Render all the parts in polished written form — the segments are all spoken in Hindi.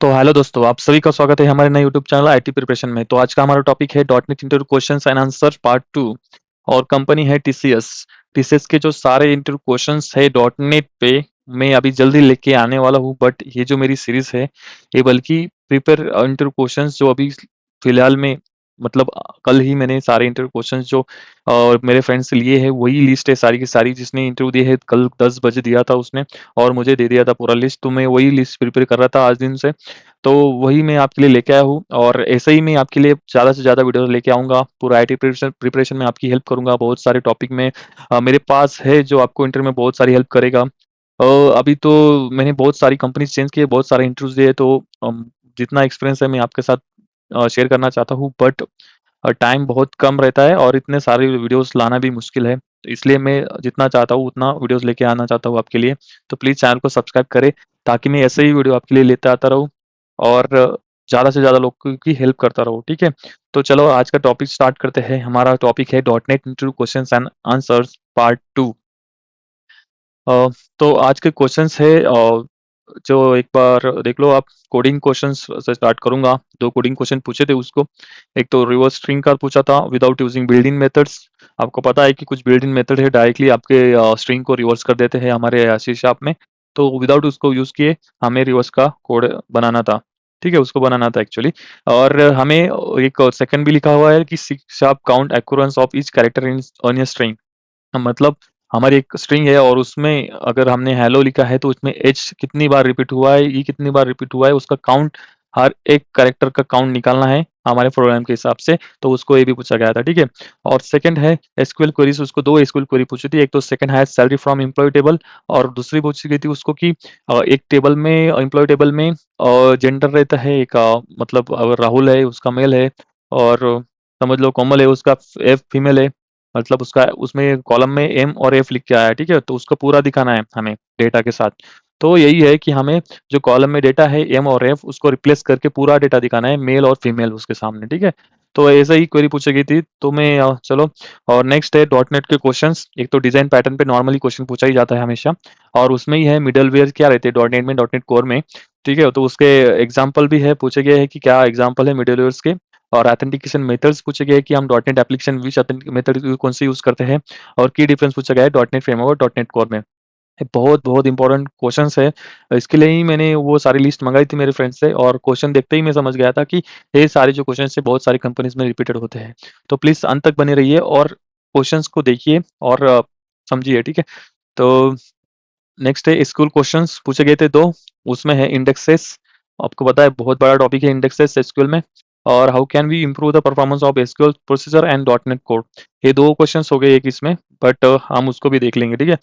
तो हेलो दोस्तों, आप सभी का स्वागत है हमारे नए यूट्यूब चैनल आईटी प्रिपरेशन में। तो आज का हमारा टॉपिक है dot net interview questions and answer part 2 और कंपनी है टीसीएस। टीसीएस के जो सारे इंटरव्यू क्वेश्चंस है डॉट नेट पे मैं अभी जल्दी लेके आने वाला हूँ। बट ये जो मेरी सीरीज है ये बल्कि प्रिपेयर इंटरव्यू क्वेश्चंस जो अभी फिलहाल में मतलब कल ही मैंने सारे इंटरव्यू क्वेश्चंस जो मेरे फ्रेंड्स से लिए हैं वही लिस्ट है सारी की सारी, जिसने इंटरव्यू दिए है कल 10 बजे दिया था उसने और मुझे दे दिया था पूरा लिस्ट। तो मैं वही लिस्ट प्रिपेयर कर रहा था आज दिन से। तो वही मैं आपके लिए लेके आया हूँ और ऐसे ही मैं आपके लिए ज़्यादा से ज़्यादा वीडियोस लेके आऊँगा। पूरा आईटी प्रिपरेशन में आपकी हेल्प करूँगा बहुत सारे टॉपिक में। मेरे पास है जो आपको इंटरव्यू में बहुत सारी हेल्प करेगा। अभी तो मैंने बहुत सारी कंपनीज चेंज किए, बहुत सारे इंटरव्यूज दिए, तो जितना एक्सपीरियंस है मैं आपके साथ शेयर करना चाहता हूँ। बट टाइम बहुत कम रहता है और इतने सारे वीडियोस लाना भी मुश्किल है। तो इसलिए मैं जितना चाहता हूँ उतना वीडियोस लेके आना चाहता हूँ आपके लिए। तो प्लीज़ चैनल को सब्सक्राइब करें ताकि मैं ऐसे ही वीडियो आपके लिए लेते आता रहूँ और ज़्यादा से ज़्यादा लोगों की हेल्प करता रहूँ, ठीक है? तो चलो आज का टॉपिक स्टार्ट करते हैं। हमारा टॉपिक है dot net interview questions and answers part 2। अ, तो आज के क्वेश्चंस है जो एक बार देख लो आप। कोडिंग क्वेश्चंस से स्टार्ट करूँगा। 2 कोडिंग क्वेश्चन पूछे थे उसको। एक तो रिवर्स स्ट्रिंग का पूछा था without using built in methods. आपको पता है कि कुछ बिल्ट इन मेथड है डायरेक्टली आपके स्ट्रिंग को रिवर्स कर देते हैं हमारे सी शार्प में। तो विदाउट उसको यूज़ किए हमें रिवर्स का कोड बनाना था। ठीक है? उसको बनाना था एक्चुअली। और हमें एक सेकंड भी लिखा हुआ है कि C sharp count occurrence of each character in on a string. मतलब हमारी एक स्ट्रिंग है और उसमें अगर हमने हेलो लिखा है तो उसमें एच कितनी बार रिपीट हुआ है, ई कितनी बार रिपीट हुआ है, उसका काउंट, हर एक कैरेक्टर का काउंट निकालना है हमारे प्रोग्राम के हिसाब से। तो उसको ये भी पूछा गया था, ठीक है? और सेकंड है एसक्यूएल क्वेरीज, उसको 2 एसक्यूएल क्वेरी पूछी थी। एक तो सेकंड है सैलरी फ्रॉम एम्प्लॉयी टेबल और दूसरी पूछी गई थी उसको कि एक टेबल में एम्प्लॉयी टेबल में जेंडर रहता है एक, मतलब अगर राहुल है उसका मेल है और समझ लो कोमल है उसका एफ फीमेल है। मतलब उसका उसमें कॉलम में एम और एफ लिख के आया है, ठीक है? तो उसको पूरा दिखाना है हमें डेटा के साथ। तो यही है कि हमें जो कॉलम में डेटा है एम और एफ उसको रिप्लेस करके पूरा डेटा दिखाना है मेल और फीमेल उसके सामने, ठीक है? तो ऐसे ही क्वेरी पूछी गई थी। तो मैं चलो। और नेक्स्ट है डॉट नेट के क्वेश्चंस। एक तो डिजाइन पैटर्न पे नॉर्मली क्वेश्चन पूछा ही जाता है हमेशा और उसमें ही है मिडलवेयर क्या रहते हैं डॉट नेट में, डॉट नेट कोर में, ठीक है? तो उसके एग्जाम्पल भी है, पूछे गए हैं कि क्या एग्जाम्पल है मिडलवेयर्स के। और ऑथेंटिकेशन मेथड्स पूछे गए कि हम डॉट नेट एप्लीकेशन विच ऑथेंटिक मेथड कौन से यूज करते हैं। और की डिफरेंस पूछा गया है डॉट नेट फ्रेमवर्क और डॉट नेट कोर में। ये बहुत बहुत इंपॉर्टेंट क्वेश्चंस है। इसके लिए ही मैंने वो सारी लिस्ट मंगाई थी मेरे फ्रेंड से और क्वेश्चन देखते ही मैं समझ गया था कि ये सारे जो क्वेश्चन है बहुत सारी कंपनीज में रिपीटेड होते हैं। तो प्लीज अंत तक बने रहिए और क्वेश्चंस को देखिए और समझिए, ठीक है? तो नेक्स्ट है स्कूल क्वेश्चंस पूछे गए थे 2। उसमें है इंडेक्सेस। आपको पता है बहुत बड़ा टॉपिक है इंडेक्सेस एसक्यूएल में। और how can we improve the performance of SQL procedure and dot net code. ये 2 क्वेश्चंस हो गए एक इसमें। बट हम उसको भी देख लेंगे, ठीक है?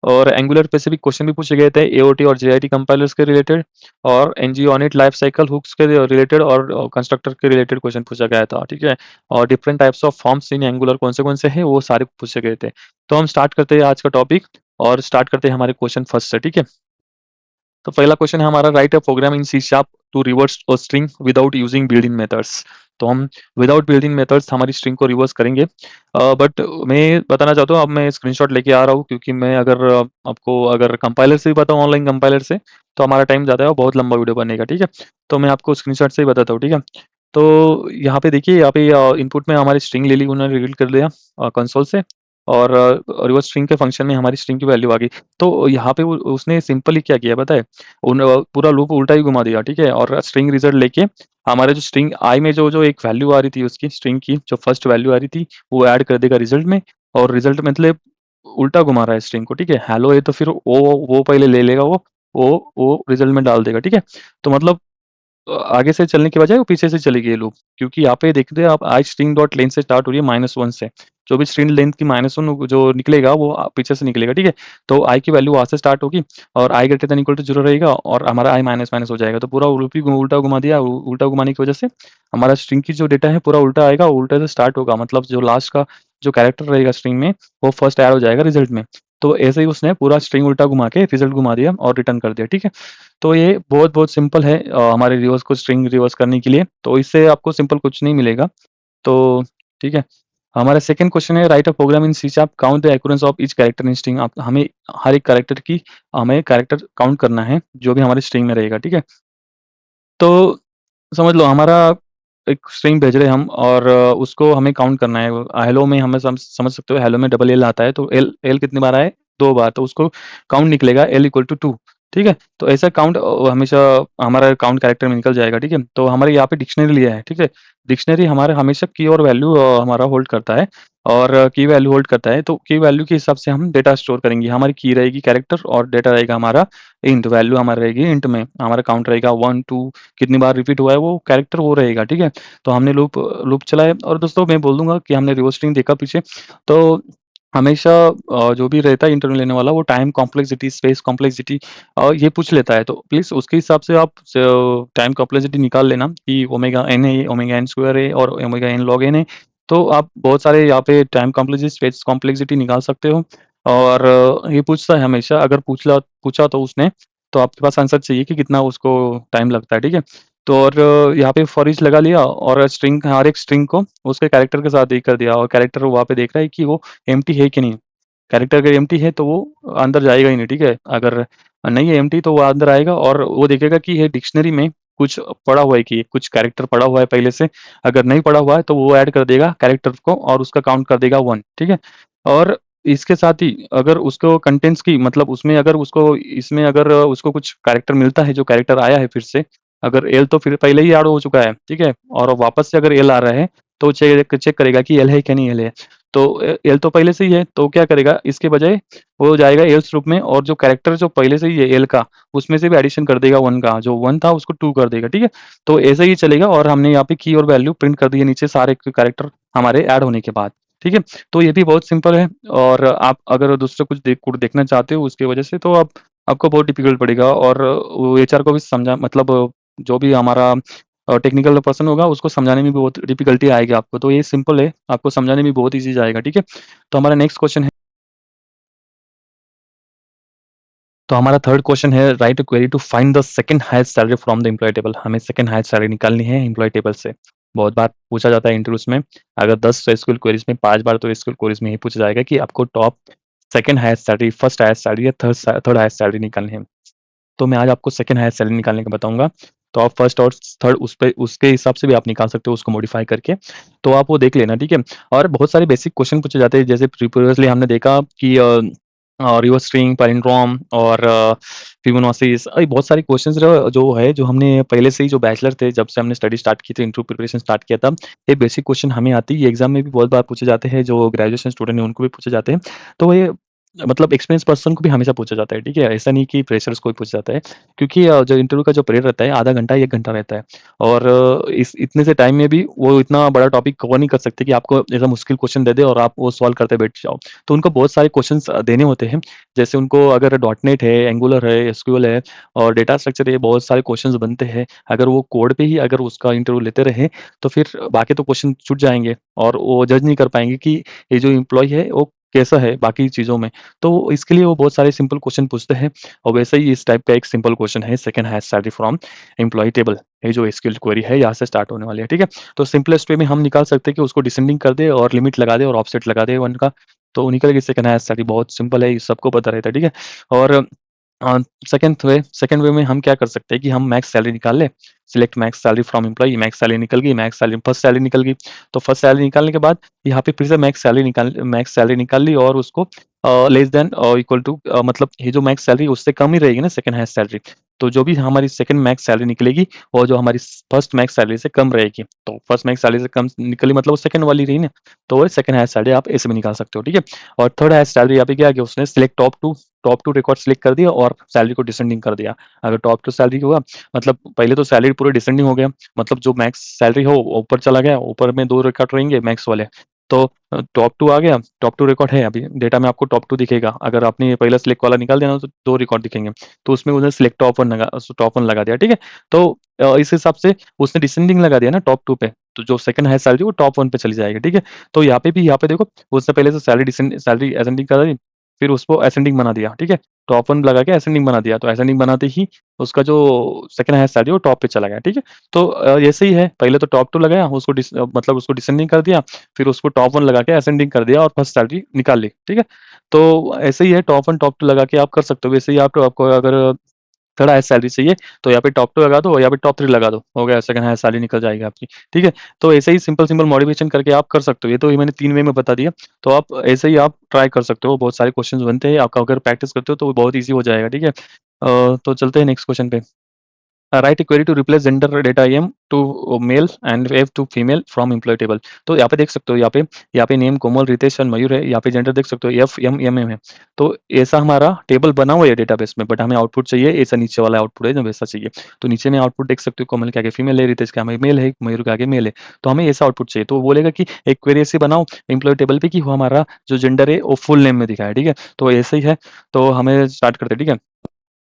और एंगुलर स्पेसिफिक क्वेश्चन भी पूछे गए थे एओटी और जेआईटी कंपाइलर्स के रिलेटेड और एनजीओनिट लाइफ साइकिल हुक्स के रिलेटेड और कंस्ट्रक्टर के रिलेटेड क्वेश्चन पूछा गया था, ठीक है? और different types of forms in angular कौन से हैं वो सारे पूछे गए थे। तो हम स्टार्ट करते हैं आज का टॉपिक और स्टार्ट करते हैं हमारे क्वेश्चन फर्स्ट से, ठीक है? तो पहला क्वेश्चन है हमारा, write a program in C sharp to reverse a string without using built in methods. तो हम विदाउट बिल्ट इन मेथड्स हमारी स्ट्रिंग को रिवर्स करेंगे। बट मैं बताना चाहता हूँ, अब मैं स्क्रीनशॉट लेके आ रहा हूँ क्योंकि मैं अगर आपको अगर कंपाइलर से भी बताऊँ ऑनलाइन कंपाइलर से तो हमारा टाइम ज़्यादा है और बहुत लंबा वीडियो बनेगा, ठीक है? तो मैं आपको स्क्रीनशॉट से ही बताता हूँ, ठीक है? तो यहाँ पे देखिए, यहाँ पे इनपुट में हमारी स्ट्रिंग ले ली उन्होंने, रीड कर लिया कंसोल से। और रिवर्स स्ट्रिंग के फंक्शन में हमारी स्ट्रिंग की वैल्यू आ गई। तो यहाँ पे उसने सिंपली क्या किया पता है? पूरा लूप उल्टा ही घुमा दिया, ठीक है? और स्ट्रिंग रिजल्ट लेके हमारे जो स्ट्रिंग आई में जो जो एक वैल्यू आ रही थी उसकी स्ट्रिंग की जो फर्स्ट वैल्यू आ रही थी वो ऐड कर देगा रिजल्ट में। और रिजल्ट मतलब उल्टा घुमा रहा है स्ट्रिंग को, ठीक है? हेलो है तो फिर वो पहले ले लेगा वो रिजल्ट में डाल देगा, ठीक है? तो मतलब आगे से चलने के बजाय वो पीछे से चली गई लूप, क्योंकि यहाँ पे देखते हैं आप आई स्ट्रिंग डॉट लेंथ से स्टार्ट हो रही है -1 से। जो भी स्ट्रिंग लेंथ की -1 जो निकलेगा वो पीछे से निकलेगा, ठीक है? तो आई की वैल्यू वहाँ से स्टार्ट होगी और आई ग्रेटर देन इक्वल टू 0 रहेगा और हमारा आई माइनस माइनस हो जाएगा। तो पूरा लूप ही उल्टा घुमा दिया। उल्टा घुमाने की वजह से हमारा स्ट्रिंग की जो डेटा है पूरा उल्टा आएगा, उल्टे से स्टार्ट होगा। मतलब जो लास्ट का जो कैरेक्टर रहेगा स्ट्रिंग में वो फर्स्ट ऐड हो जाएगा रिजल्ट में। तो ऐसे ही उसने पूरा स्ट्रिंग उल्टा घुमा के रिजल्ट घुमा दिया और रिटर्न कर दिया, ठीक है? तो ये बहुत-बहुत सिंपल है हमारे रिवर्स को स्ट्रिंग रिवर्स करने के लिए, तो इससे आपको सिंपल कुछ नहीं मिलेगा। तो ठीक है। हमारा सेकंड क्वेश्चन है, write a program in C sharp count the occurrence of each character in string. आप हमें हर एक कैरेक्टर की हमें कैरेक्टर काउंट करना है, जो भी हमारी स्ट्रिंग में रहेगा, ठीक है? तो समझ लो हमारा एक स्ट्रिंग भेज रहे हैं हम और उसको हमें काउंट करना है। हेलो में हमें समझ सकते हो, हेलो में डबल एल आता है, तो एल एल कितनी बार आए? 2 बार, तो उसको काउंट निकलेगा एल इक्वल टू 2, ठीक है? तो ऐसा काउंट हमेशा हमारा काउंट कैरेक्टर में निकल जाएगा, ठीक है? तो हमारे यहाँ पे डिक्शनरी लिया है, ठीक है? डिक्शनरी हमारा हमेशा की और वैल्यू हमारा होल्ड करता है, और की वैल्यू होल्ड करता है, तो की वैल्यू के हिसाब से हम डेटा स्टोर करेंगे। हमारी की रहेगी कैरेक्टर और डेटा रहेगा हमारा इंट, वैल्यू हमारी रहेगी इंट में, हमारा काउंट रहेगा 1, 2, कितनी बार रिपीट हुआ है वो कैरेक्टर वो रहेगा, ठीक है? तो हमने लूप लूप चलाया, और दोस्तों मैं बोल दूँगा कि हमने रिवर्स स्ट्रिंग देखा पीछे, तो हमेशा जो भी रहता है इंटरव्यू लेने वाला, वो टाइम कॉम्प्लेक्सिटी, स्पेस कॉम्प्लेक्सिटी ये पूछ लेता है, तो प्लीज़ उसके हिसाब से आप टाइम कॉम्प्लेक्सिटी निकाल लेना कि ओमेगा एन है, ओमेगा एन स्क्वायर है और ओमेगा एन लॉग एन है। तो आप बहुत सारे यहाँ पे टाइम कॉम्प्लेक्सिटी, स्पेस कॉम्प्लेक्सिटी निकाल सकते हो, और ये पूछता है हमेशा, अगर पूछा तो उसने, तो आपके पास आंसर चाहिए कि कितना उसको टाइम लगता है, ठीक है? तो और यहाँ पे फॉर ईच लगा लिया, और स्ट्रिंग, हर एक स्ट्रिंग को उसके कैरेक्टर के साथ एक कर दिया, और कैरेक्टर वहाँ पे देख रहा है कि वो एम्प्टी है कि नहीं। कैरेक्टर अगर एम्प्टी है तो वो अंदर जाएगा ही नहीं, ठीक है? अगर नहीं है एम्प्टी तो वो अंदर आएगा, और वो देखेगा कि ये डिक्शनरी में कुछ पड़ा हुआ है, कि कुछ कैरेक्टर पड़ा हुआ है पहले से। अगर नहीं पड़ा हुआ है तो वो ऐड कर देगा कैरेक्टर को, और उसका काउंट कर देगा 1, ठीक है? और इसके साथ ही अगर उसको कंटेंट्स की, मतलब उसमें अगर उसको, इसमें अगर उसको कुछ कैरेक्टर मिलता है, जो कैरेक्टर आया है फिर से, अगर एल तो फिर पहले ही ऐड हो चुका है, ठीक है? और वापस से अगर एल आ रहा है, तो चेक चेक करेगा कि एल है क्या नहीं एल है। तो एल तो पहले से ही है, तो क्या करेगा, इसके बजाय वो जाएगा एल्स लूप में, और जो कैरेक्टर जो पहले से ही है एल का, उसमें से भी एडिशन कर देगा 1 का, जो 1 था उसको 2 कर देगा, ठीक है? तो ऐसे ही चलेगा, और हमने यहाँ पे की और वैल्यू प्रिंट कर दी है नीचे, सारे कैरेक्टर हमारे ऐड होने के बाद, ठीक है? तो ये भी बहुत सिंपल है, और आप अगर दूसरा कुछ कोड देखना चाहते हो उसकी वजह से, तो आप आपको बहुत डिफ़िकल्ट पड़ेगा, और वो एचआर को भी समझा, मतलब जो भी हमारा टेक्निकल पर्सन होगा उसको समझाने में भी बहुत डिफ़िकल्टी आएगी आपको। तो ये सिंपल है, आपको समझाने में बहुत ईज़ी जाएगा, ठीक है? तो हमारा नेक्स्ट क्वेश्चन है, तो हमारा थर्ड क्वेश्चन है, write a query to find the second highest salary from the employee table. हमें सेकंड हाईएस्ट सैलरी निकालनी है एम्प्लॉयी टेबल से। बहुत बार पूछा जाता है इंटरव्यूज़ में, अगर 10 एसक्यूएल क्वेरीज़ में 5 बार तो एसक्यूएल क्वेरीज़ में ये पूछा जाएगा कि आपको top second highest salary, first highest salary या थर्ड हाईएस्ट सैलरी निकालनी है। तो मैं आज आपको सेकंड हाईएस्ट सैलरी निकालने का बताऊँगा। तो आप फर्स्ट और थर्ड उस पे उसके हिसाब से भी आप निकाल सकते हो उसको मॉडिफ़ाई करके। तो आप वो देख लेना, ठीक है? और बहुत सारे बेसिक क्वेश्चन पूछे जाते हैं, जैसे प्रीवियसली हमने देखा कि रिवर्स स्ट्रिंग, पैलिंड्रोम और फिबोनाचीज़, बहुत सारे क्वेश्चंस जो है, जो हमने पहले से ही, जो बैचलर थे, जब से हमने स्टडी स्टार्ट की थी, इंटरव्यू प्रिपरेशन स्टार्ट किया था, ये बेसिक क्वेश्चन हमें आती है। ये एग्ज़ाम में भी बहुत बार पूछे जाते हैं, जो ग्रेजुएशन स्टूडेंट हैं उनको भी पूछे जाते हैं। तो ये मतलब एक्सपीरियंस पर्सन को भी हमेशा पूछा जाता है, ठीक है? ऐसा नहीं कि फ्रेशर्स को ही पूछा जाता है, क्योंकि जो इंटरव्यू का जो पीरियड रहता है, आधा घंटा, 1 घंटा रहता है, और इस इतने से टाइम में भी वो इतना बड़ा टॉपिक कवर नहीं कर सकते कि आपको ऐसा मुश्किल क्वेश्चन दे दे और आप वो सॉल्व करते बैठ जाओ। तो उनको बहुत सारे क्वेश्चंस देने होते हैं, जैसे उनको अगर डॉटनेट है, एंगुलर है, एसक्यूएल है और डेटा स्ट्रक्चर है, बहुत सारे क्वेश्चंस बनते हैं। अगर वो कोड पे ही अगर उसका इंटरव्यू लेते रहे, तो फिर बाकी तो क्वेश्चन छूट जाएँगे, और वो जज नहीं कर पाएँगे कि ये जो एम्प्लॉयी है, वो कैसा है बाकी चीज़ों में। तो इसके लिए वो बहुत सारे सिंपल क्वेश्चन पूछते हैं, और वैसे ही इस टाइप का एक सिंपल क्वेश्चन है, second highest salary from employee table. ये जो एसक्यूएल क्वेरी है, यहाँ से स्टार्ट होने वाली है, ठीक है? तो सिंपलेस्ट वे में हम निकाल सकते हैं कि उसको डिसेंडिंग कर दे और लिमिट लगा दे और ऑफसेट लगा दे 1 का, तो निकल गई सेकंड हाईएस्ट सैलरी। बहुत सिंपल है, ये सबको पता रहता है, ठीक है? और अ, सेकंड वे में हम क्या कर सकते हैं कि हम मैक्स सैलरी निकाल लें, select max salary from employee, max salary निकल गई, मैक्स सैलरी फर्स्ट सैलरी निकल गई। तो फर्स्ट सैलरी निकालने के बाद यहाँ पे फिर से मैक्स सैलरी निकाल ली, और उसको लेस देन इक्वल टू, मतलब ये जो मैक्स सैलरी उससे कम ही रहेगी ना सेकंड हाईएस्ट सैलरी। तो जो भी हमारी सेकंड मैक्स सैलरी निकलेगी, वो जो हमारी फर्स्ट मैक्स सैलरी से कम रहेगी। तो फर्स्ट मैक्स सैलरी से कम निकली मतलब वो सेकंड वाली रही ना, तो वो सेकंड हाईएस्ट सैलरी आप ऐसे भी निकाल सकते हो, ठीक है? और थर्ड हाईएस्ट सैलरी यहाँ पे क्या किया उसने, सिलेक्ट टॉप 2 रिकॉर्ड सिलेक्ट कर दिया और सैलरी को डिसेंडिंग कर दिया। अगर टॉप 2 सैलरी हुआ, मतलब पहले तो सैलरी पूरे डिसेंडिंग हो गया, मतलब जो मैक्स सैलरी हो वो ऊपर चला गया, ऊपर में 2 रिकॉर्ड रहेंगे मैक्स वाले। तो टॉप 2 आ गया, टॉप 2 रिकॉर्ड है अभी डेटा में, आपको टॉप 2 दिखेगा। अगर आपने ये पहला सिलेक्ट वाला निकाल दिया ना, तो 2 रिकॉर्ड दिखेंगे। तो उसमें उन्होंने सिलेक्ट टॉप 1 लगा दिया, ठीक है? तो इस हिसाब से उसने डिसेंडिंग लगा दिया ना टॉप 2 पे, तो जो सेकंड हाईएस्ट सैलरी वो टॉप 1 पे चली जाएगी, ठीक है? तो यहाँ पे देखो, उसने पहले से सैलरी असेंडिंग करा दी, फिर उसको असेंडिंग बना दिया, ठीक है? टॉप 1 लगा के असेंडिंग बना दिया, तो असेंडिंग बनाते ही उसका जो सेकंड हाईएस्ट सैलरी वो टॉप पे चला गया, ठीक है? तो ऐसे ही है, पहले तो टॉप 2 लगाया, मतलब उसको डिसेंडिंग कर दिया, फिर उसको टॉप 1 लगा के असेंडिंग कर दिया और फर्स्ट सैलरी निकाल ली, ठीक है? तो ऐसे ही है, टॉप 1, टॉप 2 लगा के आप कर सकते हो। वैसे ही आप आपको अगर थोड़ा हाई सैलरी चाहिए, तो यहाँ पे टॉप 2 लगा दो और यहाँ पे टॉप 3 लगा दो, हो गया सेकंड हाईएस्ट सैलरी निकल जाएगी आपकी, ठीक है? तो ऐसे ही सिंपल-सिंपल मॉडिफिकेशन करके आप कर सकते हो, ये तो ये मैंने 3 वे में बता दिया, तो आप ऐसे ही आप ट्राई कर सकते हो, बहुत सारे क्वेश्चंस बनते हैं, आपका अगर प्रैक्टिस करते हो तो बहुत ईज़ी हो जाएगा, ठीक है? तो चलते हैं नेक्स्ट क्वेश्चन पे। Write a query to replace gender data M to male and F to female from employee table. तो यहाँ पे देख सकते हो, यहाँ पे नेम कोमल, रितेश और मयूर है, यहाँ पे जेंडर देख सकते हो एफ एम एम एम है। तो ऐसा हमारा टेबल बना हुआ है डेटाबेस में, बट हमें आउटपुट चाहिए ऐसा, नीचे वाला आउटपुट है जो वैसा चाहिए। तो नीचे में आउटपुट देख सकते हो, कोमल के आगे फीमेल है, रितेश के आगे मेल है, मयूर के आगे मेल है। तो हमें ऐसा आउटपुट चाहिए, तो वो बोलेगा कि एक क्वेरी ऐसी बनाओ एम्प्लॉय टेबल पे कि वो हमारा जो जेंडर है वो फुल नेम में दिखाए, ठीक है? तो ऐसे ही है, तो हमें स्टार्ट करते हैं, ठीक है?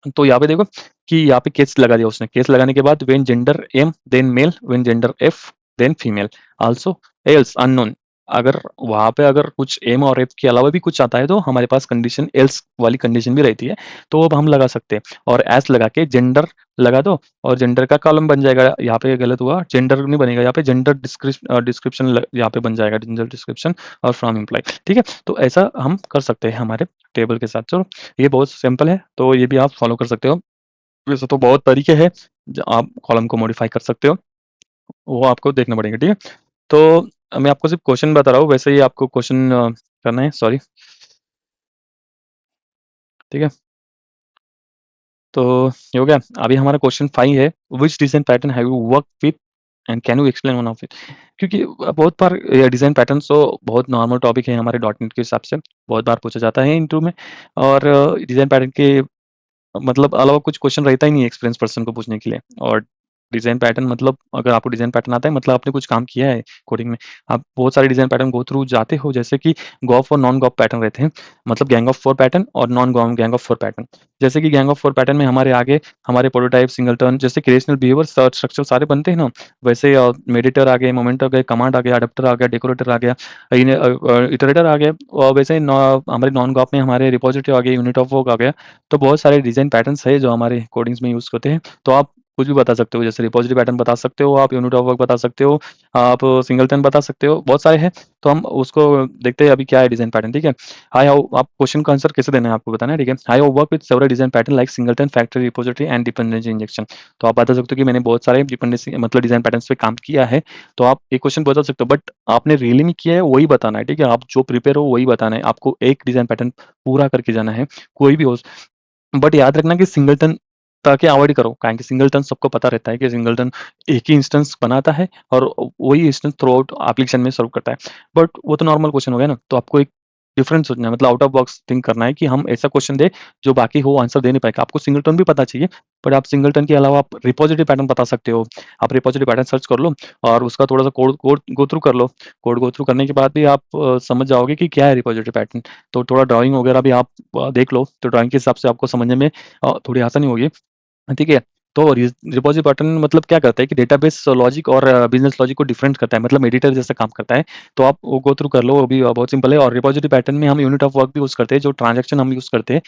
तो यहाँ पे देखो कि यहाँ पे केस लगा दिया उसने, केस लगाने के बाद when gender M then male, when gender F then female, also else unknown. अगर वहाँ पे अगर कुछ एम और एफ के अलावा भी कुछ आता है तो हमारे पास कंडीशन एल्स वाली कंडीशन भी रहती है, तो अब हम लगा सकते हैं। और एस लगा के जेंडर लगा दो और जेंडर का कॉलम बन जाएगा। यहाँ पे गलत हुआ, जेंडर नहीं बनेगा, यहाँ पे जेंडर डिस्क्रिप्शन यहाँ पे बन जाएगा, जेंडर डिस्क्रिप्शन और फ्रॉम एम्प्लॉय, ठीक है? तो ऐसा हम कर सकते हैं हमारे टेबल के साथ। चलो, ये बहुत सिंपल है, तो ये भी आप फ़ॉलो कर सकते हो। वैसे तो बहुत तरीके हैं, ज आप कॉलम को मॉडिफ़ाई कर सकते हो, वो आपको देखना पड़ेगा, ठीक है? तो मैं आपको सिर्फ़ क्वेश्चन बता रहा हूँ, वैसे ही आपको क्वेश्चन करना है, सॉरी, ठीक है? तो ये हो गया। अभी हमारा क्वेश्चन 5 है, which design pattern have you worked with and can you explain one of it? क्योंकि बहुत बार ये डिज़ाइन पैटर्न्स तो बहुत नॉर्मल टॉपिक है हमारे डॉट नेट के हिसाब से, बहुत बार पूछा जाता है इंटरव्यू में। और डिज़ाइन पैटर्न के मतलब अलावा कुछ क्वेश्चन रहता ही नहीं है एक्सपीरियंस पर्सन को पूछने के लिए। और डिज़ाइन पैटर्न मतलब अगर आपको डिज़ाइन पैटर्न आता है मतलब आपने कुछ काम किया है कोडिंग में। आप बहुत सारे डिज़ाइन पैटर्न गो थ्रू जाते हो, जैसे कि गॉफ और नॉन गॉफ पैटर्न रहते हैं। मतलब गैंग ऑफ 4 पैटर्न और नॉन गॉ गैंग ऑफ 4 पैटर्न। जैसे कि गैंग ऑफ 4 पैटर्न में हमारे आगे हमारे प्रोटोटाइप, सिंगलटन जैसे क्रिएशनल बिहेवियर स्ट्रक्चर सारे बनते हैं ना, वैसे मेडिटर आ गए, मोमेंट आ गए, कमांड आ गया, अडैप्टर आ गया, डेकोरेटर आ गया, इटरेटर आ गया। और वैसे हमारे नॉन गॉफ में हमारे रिपॉजिटरी आ गए, यूनिट ऑफ वर्क आ गया। तो बहुत सारे डिज़ाइन पैटर्न्स है जो हमारे कोडिंग्स में यूज़ होते हैं। तो आप कुछ भी बता सकते हो, जैसे रिपॉजिटरी पैटर्न बता सकते हो, आप यूनिट ऑफ वर्क बता सकते हो, आप सिंगलटन बता सकते हो, बहुत सारे हैं। तो हम उसको देखते हैं अभी क्या है डिज़ाइन पैटर्न, ठीक है? आई हैव आप क्वेश्चन का आंसर कैसे देना है आपको बताना है, ठीक है? I have work with several design pattern like singleton, factory repository and dependency injection. तो आप बता सकते हो कि मैंने बहुत सारे डिपेंडेंसी मतलब डिज़ाइन पैटर्न्स पे काम किया है। तो आप एक क्वेश्चन बता सकते हो, बट आपने रियली में किया है वही बताना है, ठीक है? आप जो प्रिपेयर हो वही बताना है। आपको एक डिज़ाइन पैटर्न पूरा करके जाना है, कोई भी हो। बट याद रखना कि सिंगलटन ताकि अवॉइड करो, कारण कि सिंगलटन सबको पता रहता है कि सिंगलटन एक ही इंस्टेंस बनाता है और वही इंस्टेंस थ्रू आउट एप्लीकेशन में सर्व करता है। बट वो तो नॉर्मल क्वेश्चन हो गया ना, तो आपको एक डिफरेंट सोचना है, मतलब आउट ऑफ बॉक्स थिंक करना है कि हम ऐसा क्वेश्चन दें जो बाकी हो आंसर दे नहीं पाएगा। आपको सिंगलटन भी पता चाहिए, बट आप सिंगलटन के अलावा आप रिपॉजिटरी पैटर्न बता सकते हो। आप रिपॉजिटरी पैटर्न सर्च कर लो और उसका थोड़ा-सा कोड कोड गो थ्रू कर लो। कोड गो थ्रू करने के बाद भी आप समझ जाओगे कि क्या है रिपॉजिटरी पैटर्न। तो थोड़ा ड्राइंग वगैरह भी आप देख लो, तो ड्राइंग के हिसाब से आपको समझने में थोड़ी आसानी होगी। ठीक है? तो रिपॉज़िटरी पैटर्न मतलब क्या करता है कि डेटाबेस लॉजिक और बिज़नेस लॉजिक को डिफरेंट करता है, मतलब एडिटर जैसा काम करता है। तो आप वो गो थ्रू कर लो, वो भी बहुत सिंपल है। और रिपॉज़िटरी पैटर्न में हम यूनिट ऑफ वर्क भी यूज़ करते हैं, जो ट्रांज़ैक्शन हम यूज़ करते हैं।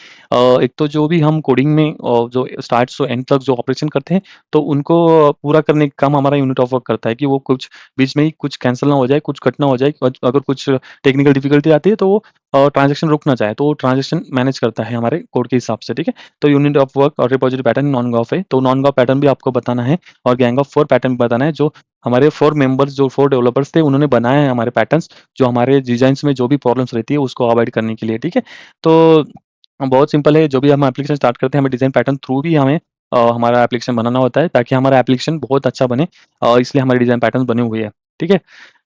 एक तो जो भी हम कोडिंग में जो स्टार्ट से एंड तक जो ऑपरेशन करते हैं, तो उनको पूरा करने का काम हमारा यूनिट ऑफ वर्क करता है कि वो कुछ बीच में ही कुछ कैंसल ना हो जाए, कुछ कट ना हो जाए। अगर कुछ टेक्निकल डिफ़िकल्टी आती है तो वो ट्रांज़ैक्शन रुक ना जाए, तो वो ट्रांज़ैक्शन मैनेज करता है हमारे कोड के हिसाब से, ठीक है? तो यूनिट ऑफ वर्क और रिपॉजिटरी पैटर्न नॉन गॉफ है, तो नॉन गॉफ पैटर्न भी आपको बताना है और गैंग ऑफ 4 पैटर्न भी बताना है, जो हमारे 4 मेंबर्स जो 4 डेवलपर्स थे उन्होंने बनाए हैं हमारे पैटर्न्स, जो हमारे डिज़ाइन्स में जो भी प्रॉब्लम्स रहती है उसको अवॉइड करने के लिए, ठीक है? तो बहुत सिंपल है, जो भी हम एप्लीकेशन स्टार्ट करते हैं हमें डिज़ाइन पैटर्न थ्रू भी हमें हमारा एप्लीकेशन बनाना होता है, ताकि हमारा एप्लीकेशन बहुत अच्छा बने, इसलिए हमारे डिज़ाइन पैटर्न बने हुए हैं, ठीक है?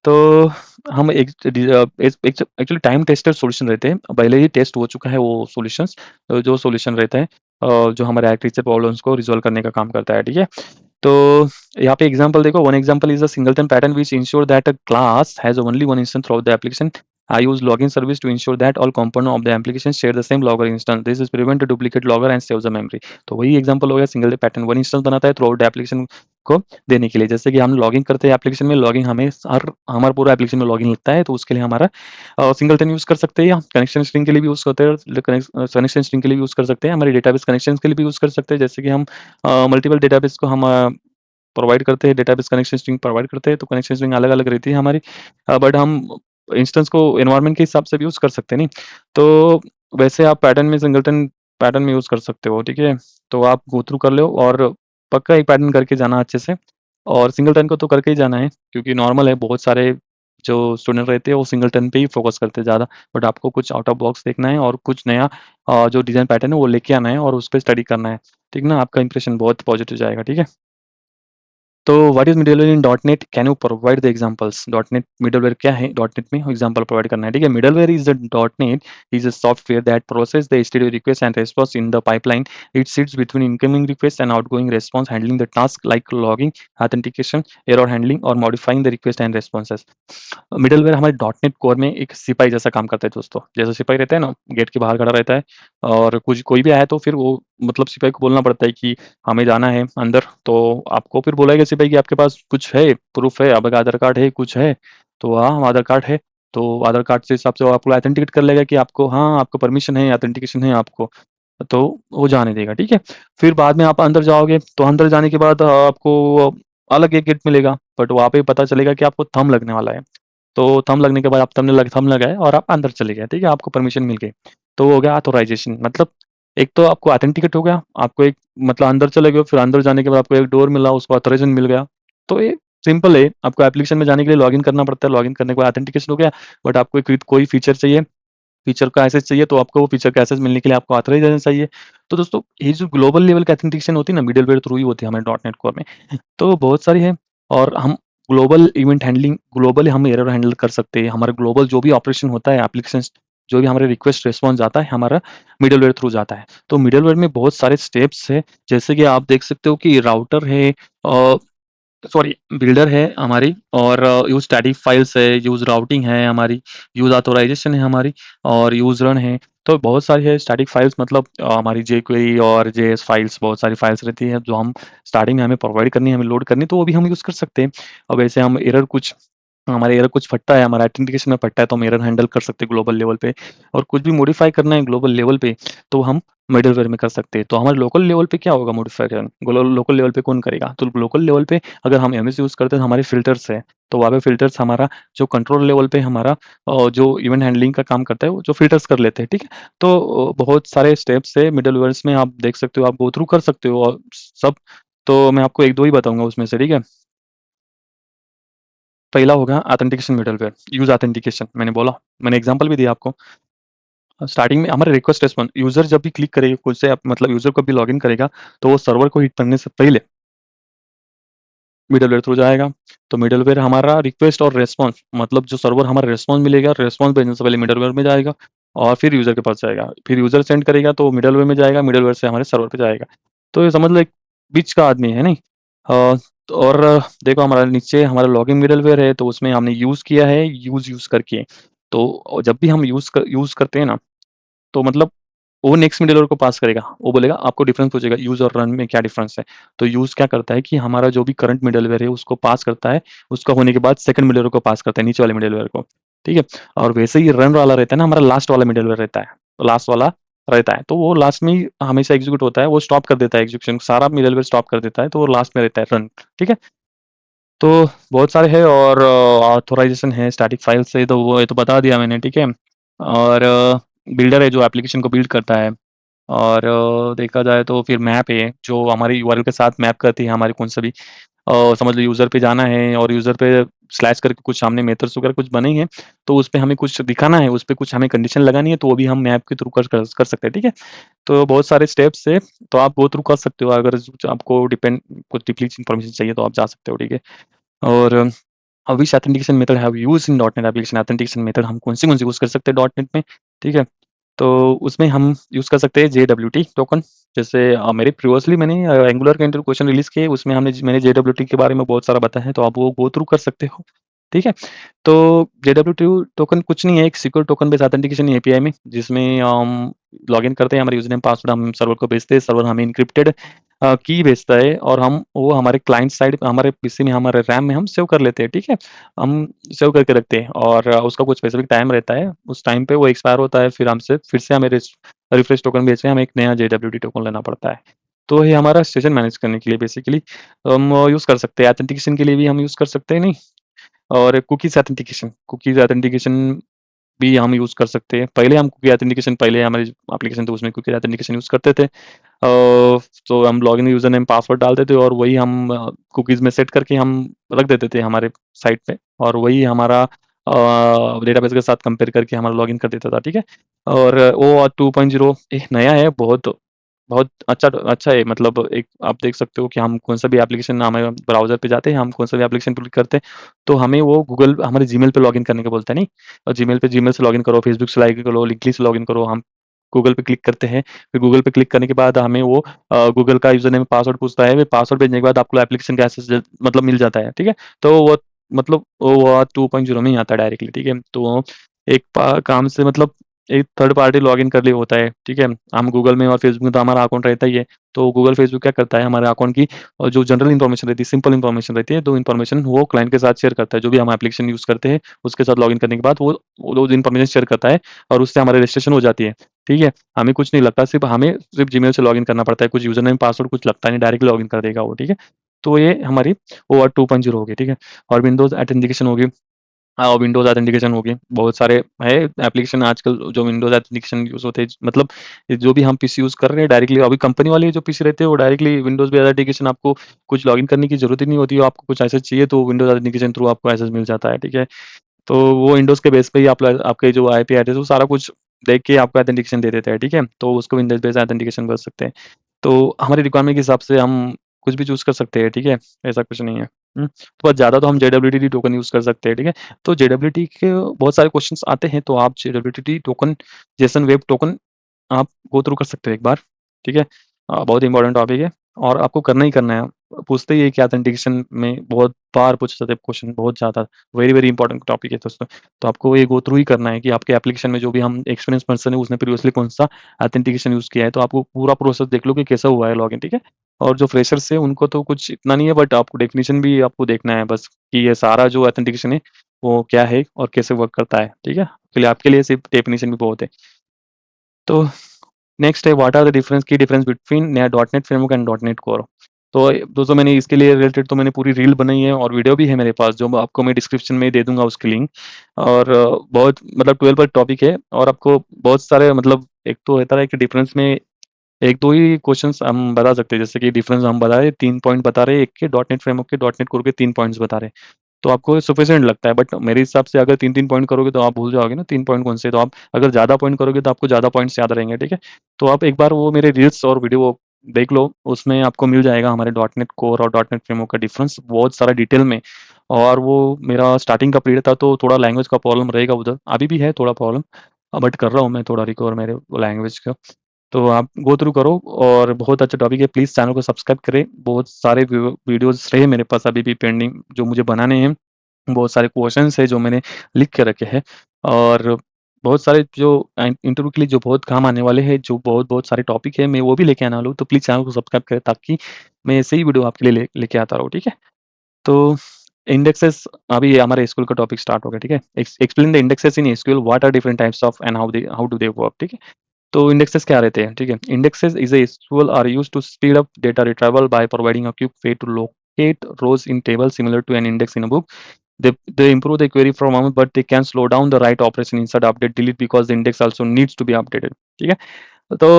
तो हम एक एक्चुअली टाइम टेस्टेड सॉल्यूशन रहते हैं, पहले ही टेस्ट हो चुका है वो सॉल्यूशंस, जो सॉल्यूशन रहता है जो हमारे आर्किटेक्चर प्रॉब्लम्स को रिज़ॉल्व करने का काम करता है, ठीक है? तो यहाँ पे एग्जांपल देखो, one example is a singleton pattern which ensure that a class has only one instance through out the application. I use login service to ensure that all component of the application share the same logger instance. This is prevent a duplicate logger and saves the memory. तो वही एग्जांपल हो गया, सिंगल पैटर्न वन इंस्टेंस बनाता है थ्रू आउट द एप्लीकेशन को देने के लिए। जैसे कि हम लॉगिन करते हैं एप्लीकेशन में, लॉगिन हमें हर हमारा पूरा एप्लीकेशन में लॉगिन लगता है, तो उसके लिए हमारा सिंगलटन यूज़ कर सकते हैं, या कनेक्शन स्ट्रिंग के लिए भी यूज़ करते हैं, कनेक्शन स्ट्रिंग के लिए भी यूज़ कर सकते हैं, हमारे डेटाबेस कनेक्शंस के लिए भी यूज़ कर सकते हैं। जैसे कि हम मल्टीपल डेटाबेस को हम प्रोवाइड करते हैं, डेटाबेस कनेक्शन स्ट्रिंग प्रोवाइड करते हैं, तो कनेक्शन स्ट्रिंग अलग-अलग रहती है हमारी। बट हम इंस्टेंस को एनवायरनमेंट के हिसाब से भी यूज़ कर सकते हैं नहीं। तो वैसे आप पैटर्न में सिंगलटन पैटर्न में यूज़ कर सकते हो, ठीक है? तो आप गो थ्रू कर लो और पक्का एक पैटर्न करके जाना अच्छे से, और सिंगलटन को तो करके ही जाना है, क्योंकि नॉर्मल है, बहुत सारे जो स्टूडेंट रहते हैं वो सिंगलटन पे ही फ़ोकस करते हैं ज़्यादा। बट आपको कुछ आउट ऑफ बॉक्स देखना है और कुछ नया जो डिज़ाइन पैटर्न है वो लेके आना है और उस पे स्टडी करना है, ठीक ना? आपका इंप्रेशन बहुत पॉजिटिव जाएगा, ठीक है? तो what is middleware in dot net? Can you provide the examples? Dot net middleware क्या है? डॉट नेट में एग्जांपल प्रोवाइड करना है, ठीक है? Middleware is the dot net is a software that processes the HTTP request and response in the pipeline. It sits between incoming request and outgoing response, handling the task like logging, authentication, error handling, or modifying the request and responses. Middleware हमारे डॉट नेट कोर में एक सिपाही जैसा काम करता है दोस्तों। जैसे सिपाही रहता है ना, गेट के बाहर खड़ा रहता है और कुछ कोई भी आया तो फिर वो मतलब सिपाही को बोलना पड़ता है कि हमें जाना है अंदर, तो आपको फिर बोलेगा सिपाही कि आपके पास कुछ है, प्रूफ है, आपका आधार कार्ड है, कुछ है? तो हाँ, आधार कार्ड है। तो आधार कार्ड से हिसाब से वो आपको ऑथेंटिकेट कर लेगा कि आपको हाँ, आपको परमिशन है, ऑथेंटिकेशन है आपको, तो वो जाने देगा, ठीक है? फिर बाद में आप अंदर जाओगे, तो अंदर जाने के बाद आपको अलग एक गेट मिलेगा, बट वहाँ पे पता चलेगा कि आपको थंब लगने वाला है। तो थंब लगने के बाद आप थंब लगाए और आप अंदर चले गए, ठीक है? आपको परमिशन मिल गई। तो वो हो गया ऑथराइज़ेशन, मतलब एक तो आपको ऑथेंटिकेट हो गया, आपको एक मतलब अंदर चले गए, फिर अंदर जाने के बाद आपको एक डोर मिला, उसको ऑथराइज़ेशन मिल गया। तो ये सिंपल है, आपको एप्लीकेशन में जाने के लिए लॉगिन करना पड़ता है, लॉगिन करने के बाद ऑथेंटिकेशन हो गया, बट आपको कोई फीचर चाहिए, फीचर का एक्सेस चाहिए, तो आपको वो फीचर का एक्सेस मिलने के लिए आपको ऑथराइज़ेशन चाहिए। तो दोस्तों, ये जो ग्लोबल लेवल की ऑथेंटिकेशन होती है ना, मिडलवेयर थ्रू ही होती है हमारे डॉट नेट कोर में। तो बहुत सारी है, और हम ग्लोबल इवेंट हैंडलिंग, ग्लोबली हम एरर हैंडल कर सकते हैं। हमारा ग्लोबल जो भी ऑपरेशन होता है, एप्लीकेशंस जो भी हमारे रिक्वेस्ट रिस्पॉन्स जाता है, हमारा मिडलवेयर थ्रू जाता है। तो मिडलवेयर में बहुत सारे स्टेप्स हैं, जैसे कि आप देख सकते हो कि राउटर है, अ, सॉरी, बिल्डर है हमारी, और यूज़ स्टैटिक फाइल्स है, यूज़ राउटिंग है हमारी, यूज़ ऑथराइज़ेशन है हमारी, और यूज़ रन है। तो बहुत सारी है स्टैटिक फाइल्स, मतलब हमारी जेक्वेरी और जेएस फाइल्स, बहुत सारी फाइल्स रहती है जो हम स्टार्टिंग में हमें प्रोवाइड करनी है, हमें लोड करनी है, तो वो भी हम यूज़ कर सकते हैं। अब ऐसे हम एरर कुछ हमारा एरर कुछ फटता है, हमारा ऑथेंटिकेशन में फटता है, तो हम एरर हैंडल कर सकते हैं ग्लोबल लेवल पे, और कुछ भी मॉडिफ़ाई करना है ग्लोबल लेवल पे, तो हम मिडलवेयर में कर सकते हैं। तो हमारे लोकल लेवल पे क्या होगा मॉडिफ़ाई करना, लोकल लेवल पे कौन करेगा? तो लोकल लेवल पे अगर हम एमएस यूज़ करते हैं, तो हमारे फ़िल्टर्स है, तो वहाँ पे फ़िल्टर्स हमारा जो कंट्रोल लेवल पे हमारा जो इवेंट हैंडलिंग का काम करता है, वो जो फ़िल्टर्स कर लेते हैं, ठीक है? तो बहुत सारे स्टेप्स है मिडलवेयर्स में, आप देख सकते हो, आप गो थ्रू कर सकते हो और सब। तो मैं आपको 1-2 ही बताऊँगा उसमें से, ठीक है? पहला होगा ऑथेंटिकेशन मिडलवेयर, यूज़ ऑथेंटिकेशन मैंने बोला, मैंने एग्ज़ाम्पल भी दिया आपको। स्टार्टिंग में हमारे रिक्वेस्ट रिस्पॉन्स यूज़र जब भी क्लिक करेगा खुद से, मतलब यूज़र कब भी लॉगिन करेगा, तो वो सर्वर को हिट करने से पहले मिडलवेयर थ्रू जाएगा। तो मिडलवेयर हमारा रिक्वेस्ट और रिस्पॉन्स, मतलब जो सर्वर हमारा रिस्पॉन्स मिलेगा, रिस्पॉन्स भेजने से पहले मिडलवेयर में जाएगा और फिर यूज़र के पास जाएगा। फिर यूज़र सेंड करेगा तो मिडलवेयर में जाएगा, मिडलवेयर से हमारे सर्वर पे जाएगा। तो ये समझ लो एक बीच का आदमी है नहीं? और देखो हमारा नीचे हमारा लॉगिन मिडलवेयर है, तो उसमें हमने यूज़ किया है यूज़ करके। तो जब भी हम यूज़ करते हैं ना, तो मतलब वो नेक्स्ट मिडलवेयर को पास करेगा। वो बोलेगा, आपको डिफरेंस पूछेगा यूज़ और रन में क्या डिफरेंस है? तो यूज़ क्या करता है कि हमारा जो भी करंट मिडलवेयर है उसको पास करता है, उसका होने के बाद सेकंड मिडलवेयर को पास करता है, नीचे वाले मिडलवेयर को, ठीक है? और वैसे ही रन वाला रहता है ना, हमारा लास्ट वाला मिडलवेयर रहता है, लास्ट वाला रहता है, तो वो लास्ट में ही हमेशा एग्ज़ीक्यूट होता है, वो स्टॉप कर देता है एग्ज़ीक्यूशन, सारा मिडलवेयर स्टॉप कर देता है, तो वो लास्ट में रहता है रन, ठीक है? तो बहुत सारे हैं, और ऑथराइज़ेशन है, स्टैटिक फाइल्स है, तो वो ये तो बता दिया मैंने, ठीक है? और बिल्डर है जो एप्लीकेशन को बिल्ड करता है, और देखा जाए तो फिर मैप है, जो हमारी यूआरएल के साथ मैप करती है हमारे कौन सा भी समझ लो यूज़र पे जाना है, और यूज़र पे स्लैश करके कुछ सामने मेथड्स वगैरह कुछ बने हैं, तो उसपे हमें कुछ दिखाना है, उसपे कुछ हमें कंडीशन लगानी है, तो वो भी हम मैप के थ्रू कर सकते हैं, ठीक है? तो बहुत सारे स्टेप्स है, तो आप गो थ्रू कर सकते हो, अगर आपको कुछ डीपली इन्फॉर्मेशन चाहिए तो आप जा सकते हो, ठीक है? और which authentication method have you used in dot net application? Authentication method हम कौन-सी यूज़ कर सकते हैं डॉट नेट में, ठीक है? तो उसमें हम यूज़ कर सकते हैं जेडब्ल्यूटी टोकन। जैसे मेरे प्रीवियसली मैंने एंगुलर के इंटरव्यू क्वेश्चन रिलीज़ किए, उसमें मैंने जेडब्ल्यूटी के बारे में बहुत सारा बताया है, तो आप वो गो थ्रू कर सकते हो, ठीक है? तो जेडब्ल्यूटी टोकन कुछ नहीं है, एक secure token based authentication API में, जिसमें हम लॉगिन करते हैं, हमारे यूज़रनेम पासवर्ड हम सर्वर को भेजते हैं, सर्वर हमें एन्क्रिप्टेड की भेजता है, और हम वो हमारे क्लाइंट साइड हमारे पीसी में, हमारे रैम में हम सेव कर लेते हैं, ठीक है? हम सेव करके रखते हैं, और उसका कुछ स्पेसिफिक टाइम रहता है, उस टाइम पे वो एक्सपायर होता है, फिर से हमें रिफ्रेश टोकन भेज के हमें एक नया जेडब्ल्यूटी टोकन लेना पड़ता है। तो ये हमारा सेशन मैनेज करने के लिए बेसिकली हम यूज़ कर सकते हैं, ऑथेंटिकेशन के लिए भी हम यूज़ कर सकते हैं नहीं, और कुकीज़ ऑथेंटिकेशन भी हम यूज़ कर सकते हैं। पहले हम कुकी ऑथेंटिकेशन, पहले हमारी एप्लीकेशन थी उसमें कुकी ऑथेंटिकेशन यूज़ करते थे। तो हम लॉगिन यूज़र नेम पासवर्ड डालते थे और वही हम कुकीज़ में सेट करके हम रख देते थे हमारे साइट पे, और वही हमारा डेटाबेस के साथ कंपेयर करके हमारा लॉगिन कर देता था, ठीक है? और OAuth 2.0 एक नया है, बहुत बहुत अच्छा है। मतलब एक आप देख सकते हो कि हम कौन-सा भी एप्लीकेशन हमें ब्राउज़र पे जाते हैं, हम कौन-सा भी एप्लीकेशन क्लिक करते हैं, तो हमें वो गूगल हमारे जीमेल पे लॉगिन करने को बोलता है, नहीं? और जीमेल से लॉगिन करो, फेसबुक से लॉगिन करो, लिंक्डइन से लॉगिन करो। हम गूगल पे क्लिक करते हैं, फिर गूगल पे क्लिक करने के बाद हमें वो गूगल का यूज़र नेम पासवर्ड पूछता है, फिर पासवर्ड भेजने के बाद आपको एप्लीकेशन का एक्सेस मतलब मिल जाता है, ठीक है? तो वो मतलब वो 2.0 में ही आता है डायरेक्टली, ठीक है? तो एक काम से मतलब एक थर्ड पार्टी लॉगिन कर लिया होता है, ठीक है? हम गूगल में और फेसबुक में तो हमारा अकाउंट रहता ही है, तो गूगल, फेसबुक क्या करता है, हमारे अकाउंट की जो जनरल इन्फॉर्मेशन रहती है, सिंपल इन्फॉर्मेशन रहती है, तो इन्फॉर्मेशन वो क्लाइंट के साथ शेयर करता है। जो भी हम एप्लीकेशन यूज़ करते हैं, उसके साथ लॉगिन करने के बाद वो इन्फॉर्मेशन शेयर करता है और उससे हमारी रजिस्ट्रेशन हो जाती है, ठीक है? हमें कुछ नहीं लगता, सिर्फ़ जीमेल से लॉगिन करना पड़ता है, कुछ यूज़र नेम, पासवर्ड कुछ लगता नहीं, डायरेक्टली लॉगिन कर देगा वो, ठीक है? तो ये हमारी OAuth 2.0 होगी, ठीक है? और विंडोज़ ऑथेंटिकेशन होगी। हाँ, विंडोज़ ऑथेंटिकेशन हो गई। बहुत सारे है एप्लीकेशन आजकल जो विंडोज़ ऑथेंटिकेशन यूज़ होते हैं। मतलब ये जो भी हम पीसी यूज़ कर रहे हैं डायरेक्टली, अभी कंपनी वाले जो पीसी रहते हैं वो डायरेक्टली विंडोज़ पे ऑथेंटिकेशन, आपको कुछ लॉगिन करने की ज़रूरत ही नहीं होती है। आपको कुछ एक्सेस चाहिए तो विंडोज़ ऑथेंटिकेशन थ्रू आपको एक्सेस मिल जाता है, ठीक है? तो वो विंडोज़ के बेस पे ही आपके जो आईपी एड्रेस, वो सारा कुछ देख के आपको ऑथेंटिकेशन दे देता है, ठीक है? तो उसको विंडोज़ बेस्ड ऑथेंटिकेशन बोल सकते हैं। तो हमारी रिक्वायरमेंट के हिसाब से हम कुछ भी चूज़ कर सकते हैं, ठीक है? ऐसा कुछ नहीं है। तो बस ज़्यादा तो हम जेडब्ल्यूटीटी टोकन यूज़ कर सकते हैं, ठीक है? तो जेडब्ल्यूटी के बहुत सारे क्वेश्चन्स आते हैं, तो आप जेडब्ल्यूटीटी टोकन, जेसन वेब टोकन आप गो थ्रू कर सकते हो एक बार, ठीक है? बहुत इंपॉर्टेंट टॉपिक है और आपको करना ही करना है। पूछते ही है कि ऑथेंटिकेशन में बहुत बार पूछे जाते हैं क्वेश्चन, बहुत ज़्यादा, वेरी, वेरी इंपॉर्टेंट टॉपिक है दोस्तों। तो आपको ये गो थ्रू ही करना है कि आपके एप्लीकेशन में जो भी हम एक्सपीरियंस पर्सन है, उसने प्रीवियसली कौन-सा ऑथेंटिकेशन यूज़ किया है, तो आपको पूरा प्रोसेस देख लो कि कैसा हुआ है लॉगिन, ठीक है? और जो फ्रेशर्स हैं उनको तो कुछ इतना नहीं है, बट आपको डेफिनिशन भी आपको देखना है बस, कि ये सारा जो ऑथेंटिकेशन है, वो क्या है और कैसे वर्क करता है, ठीक है? आपके लिए सिर्फ डेफिनिशन भी बहुत है। तो नेक्स्ट है, व्हाट आर द डिफरेंस की डिफरेंस बिटवीन नया dot net framework and dot net core. तो दोस्तों मैंने इसके लिए रिलेटेड तो मैंने पूरी रील बनाई है और वीडियो भी है मेरे पास, जो आपको मैं डिस्क्रिप्शन में दे दूंगा उसकी लिंक। और बहुत मतलब 12 पर टॉपिक है और आपको बहुत सारे मतलब, एक तो होता है कि डिफरेंस में एक दो ही क्वेश्चंस हम बता सकते हैं, जैसे कि डिफरेंस हम बता रहे, 3 पॉइंट बता रहे, एक के डॉट नेट फ्रेमवर्क के, डॉट नेट कोर के 3 पॉइंट्स बता रहे। तो आपको सफिशिएंट लगता है, बट मेरे हिसाब से अगर 3-3 पॉइंट करोगे तो आप भूल जाओगे ना 3 पॉइंट कौन से, तो आप अगर ज़्यादा पॉइंट करोगे तो आपको ज़्यादा पॉइंट्स याद रहेंगे, ठीक है? तो आप एक बार वो मेरे रील्स और वीडियो देख लो, उसमें आपको मिल जाएगा हमारे डॉट नेट कोर और डॉट नेट फ्रेमवर्क का डिफरेंस बहुत सारा डिटेल में। और वो मेरा स्टार्टिंग का पीरियड था, तो थोड़ा लैंग्वेज का प्रॉब्लम रहेगा उधर, अभी भी है थोड़ा प्रॉब्लम, बट कर रहा हूँ मैं थोड़ा रिकवर मेरे लैंग्वेज का। तो आप गो थ्रू करो और बहुत अच्छा टॉपिक है, प्लीज़ चैनल को सब्सक्राइब करें। बहुत सारे वीडियोज़ रहे मेरे पास अभी भी पेंडिंग, जो मुझे बनाने हैं। बहुत सारे क्वेश्चंस हैं जो मैंने लिख के रखे हैं, और बहुत सारे जो इंटरव्यू के लिए जो बहुत काम आने वाले हैं, जो बहुत-बहुत सारे टॉपिक है, मैं वो भी लेके आने वाला हूँ। तो प्लीज़ चैनल को सब्सक्राइब करें ताकि मैं ऐसे ही वीडियो आपके लिए लेके आता रहूँ, ठीक है? तो इंडेक्सेस, अभी ये हमारे एसक्यूएल का टॉपिक स्टार्ट हो गया, ठीक है? Explain the indexes in SQL, what are different types of and how do they work, ठीक है? तो इंडेक्सेस क्या रहते हैं, ठीक है? Indexes is a tool are used to speed up data retrieval by providing a quick way to locate rows in table similar to an index in a book. They improve the query performance, but they can slow down the write operation insert, update, delete because the index also needs to be updated. ठीक है? तो